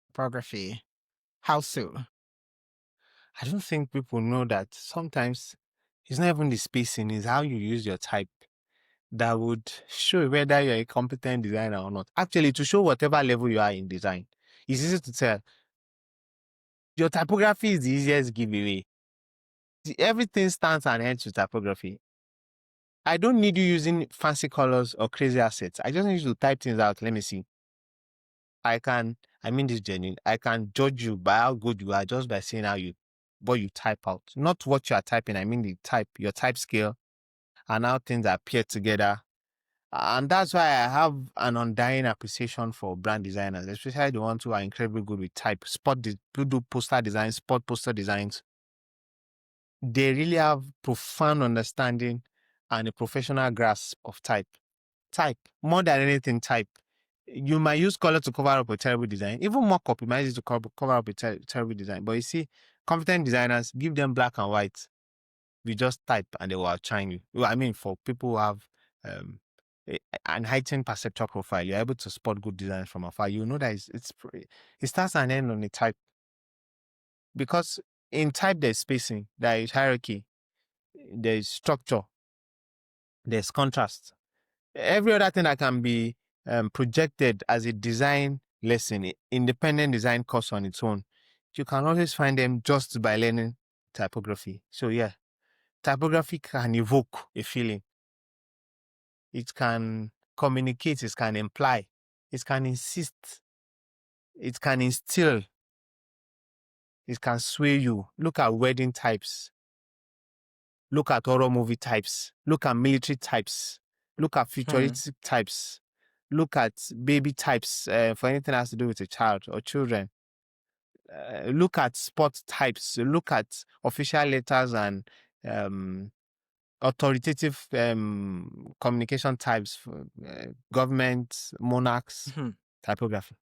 Typography. How so? I don't think people know that sometimes it's not even the spacing, it's how you use your type that would show whether you're a competent designer or not. Actually, to show whatever level you are in design, it's easy to tell. Your typography is the easiest giveaway. Everything stands and ends with typography. I don't need you using fancy colors or crazy assets. I just need you to type things out. Let me see. I mean this genuine. I can judge you by how good you are just by seeing what you type out. Not what you are typing. I mean your type scale, and how things are paired together. And that's why I have an undying appreciation for brand designers, especially the ones who are incredibly good with type. Who do poster designs, spot poster designs. They really have profound understanding and a professional grasp of type. Type, more than anything, type. You might use color to cover up a terrible design. Even more copy might use to cover up a terrible design. But you see, competent designers, give them black and white. You just type and they will outshine you. Well, I mean, for people who have an heightened perceptual profile, you're able to spot good designs from afar. You know that it starts and ends on a type. Because in type, there's spacing, there is hierarchy, there's structure, there's contrast. Every other thing that can be projected as a design lesson, independent design course on its own, you can always find them just by learning typography. So yeah, typography can evoke a feeling. It can communicate, it can imply, it can insist, it can instill, it can sway you. Look at wedding types. Look at horror movie types. Look at military types. Look at Hmm. futuristic types. Look at baby types for anything that has to do with a child or children. Look at sport types. Look at official letters and authoritative communication types for government, monarchs, typography.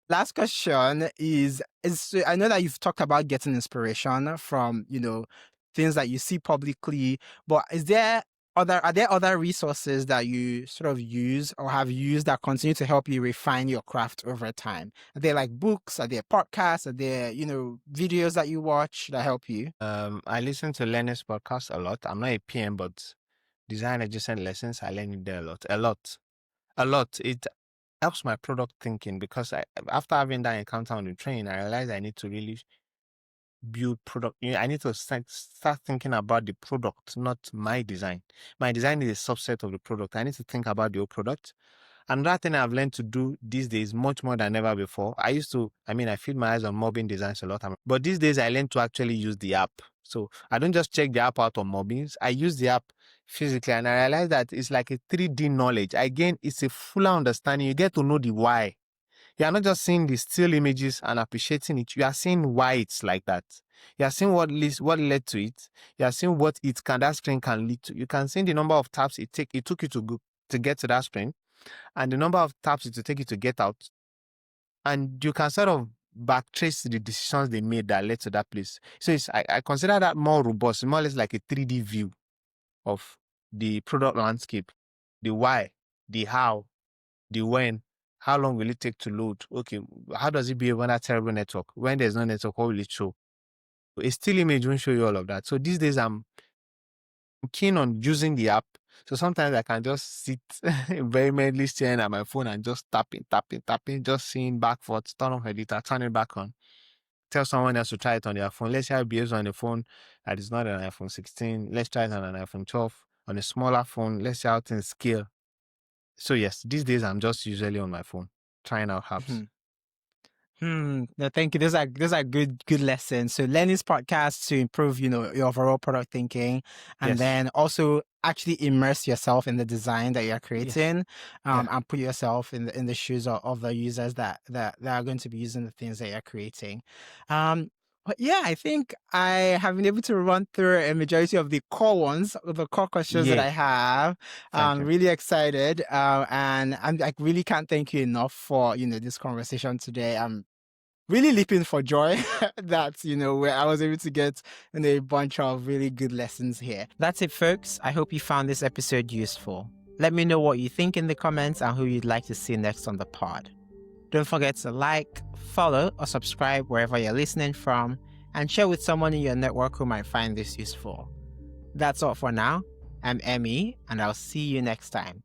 Last question is I know that you've talked about getting inspiration from, things that you see publicly, but are there other resources that you sort of use or have used that continue to help you refine your craft over time? Are there like books? Are there podcasts? Are there, videos that you watch that help you? I listen to Learner's podcast a lot. I'm not a PM, but design adjacent lessons, I learn it there a lot. It helps my product thinking because after having that encounter on the train, I realized I need to really build product. I need to start thinking about the product, not my design. My design is a subset of the product. I need to think about the whole product. Another thing I've learned to do these days, much more than ever before, I feed my eyes on mobbing designs a lot, but these days I learned to actually use the app. So I don't just check the app out on mobbings. I use the app physically, and I realize that it's like a 3D knowledge. Again, it's a fuller understanding. You get to know the why. You are not just seeing the still images and appreciating it. You are seeing why it's like that. You are seeing what led to it. You are seeing what that screen can lead to. You can see the number of taps it took you to get to that screen, and the number of taps it will take you to get out. And you can sort of backtrace the decisions they made that led to that place. So I consider that more robust, more or less like a 3D view of the product landscape, the why, the how, the when, how long will it take to load? Okay, how does it behave on that terrible network? When there's no network, what will it show? A still image won't show you all of that. So these days I'm keen on using the app. So sometimes I can just sit very mentally staring at my phone and just tapping, just seeing back forth, turn off editor, turn it back on. Tell someone else to try it on their phone. Let's say it behaves on a phone that is not an iPhone 16. Let's try it on an iPhone 12. On a smaller phone, let's see how things scale. So yes, these days I'm just usually on my phone, trying out apps. No, thank you. Those are good lessons. So learning podcasts to improve, your overall product thinking, and Yes. then also actually immerse yourself in the design that you're creating, and put yourself in the shoes of the users that are going to be using the things that you're creating. But yeah, I think I have been able to run through a majority of the core questions that I have. I'm really excited, and I really can't thank you enough for this conversation today. I'm really leaping for joy that where I was able to get a bunch of really good lessons here. That's it, folks. I hope you found this episode useful. Let me know what you think in the comments and who you'd like to see next on the pod. Don't forget to like, follow, or subscribe wherever you're listening from, and share with someone in your network who might find this useful. That's all for now. I'm Emmy, and I'll see you next time.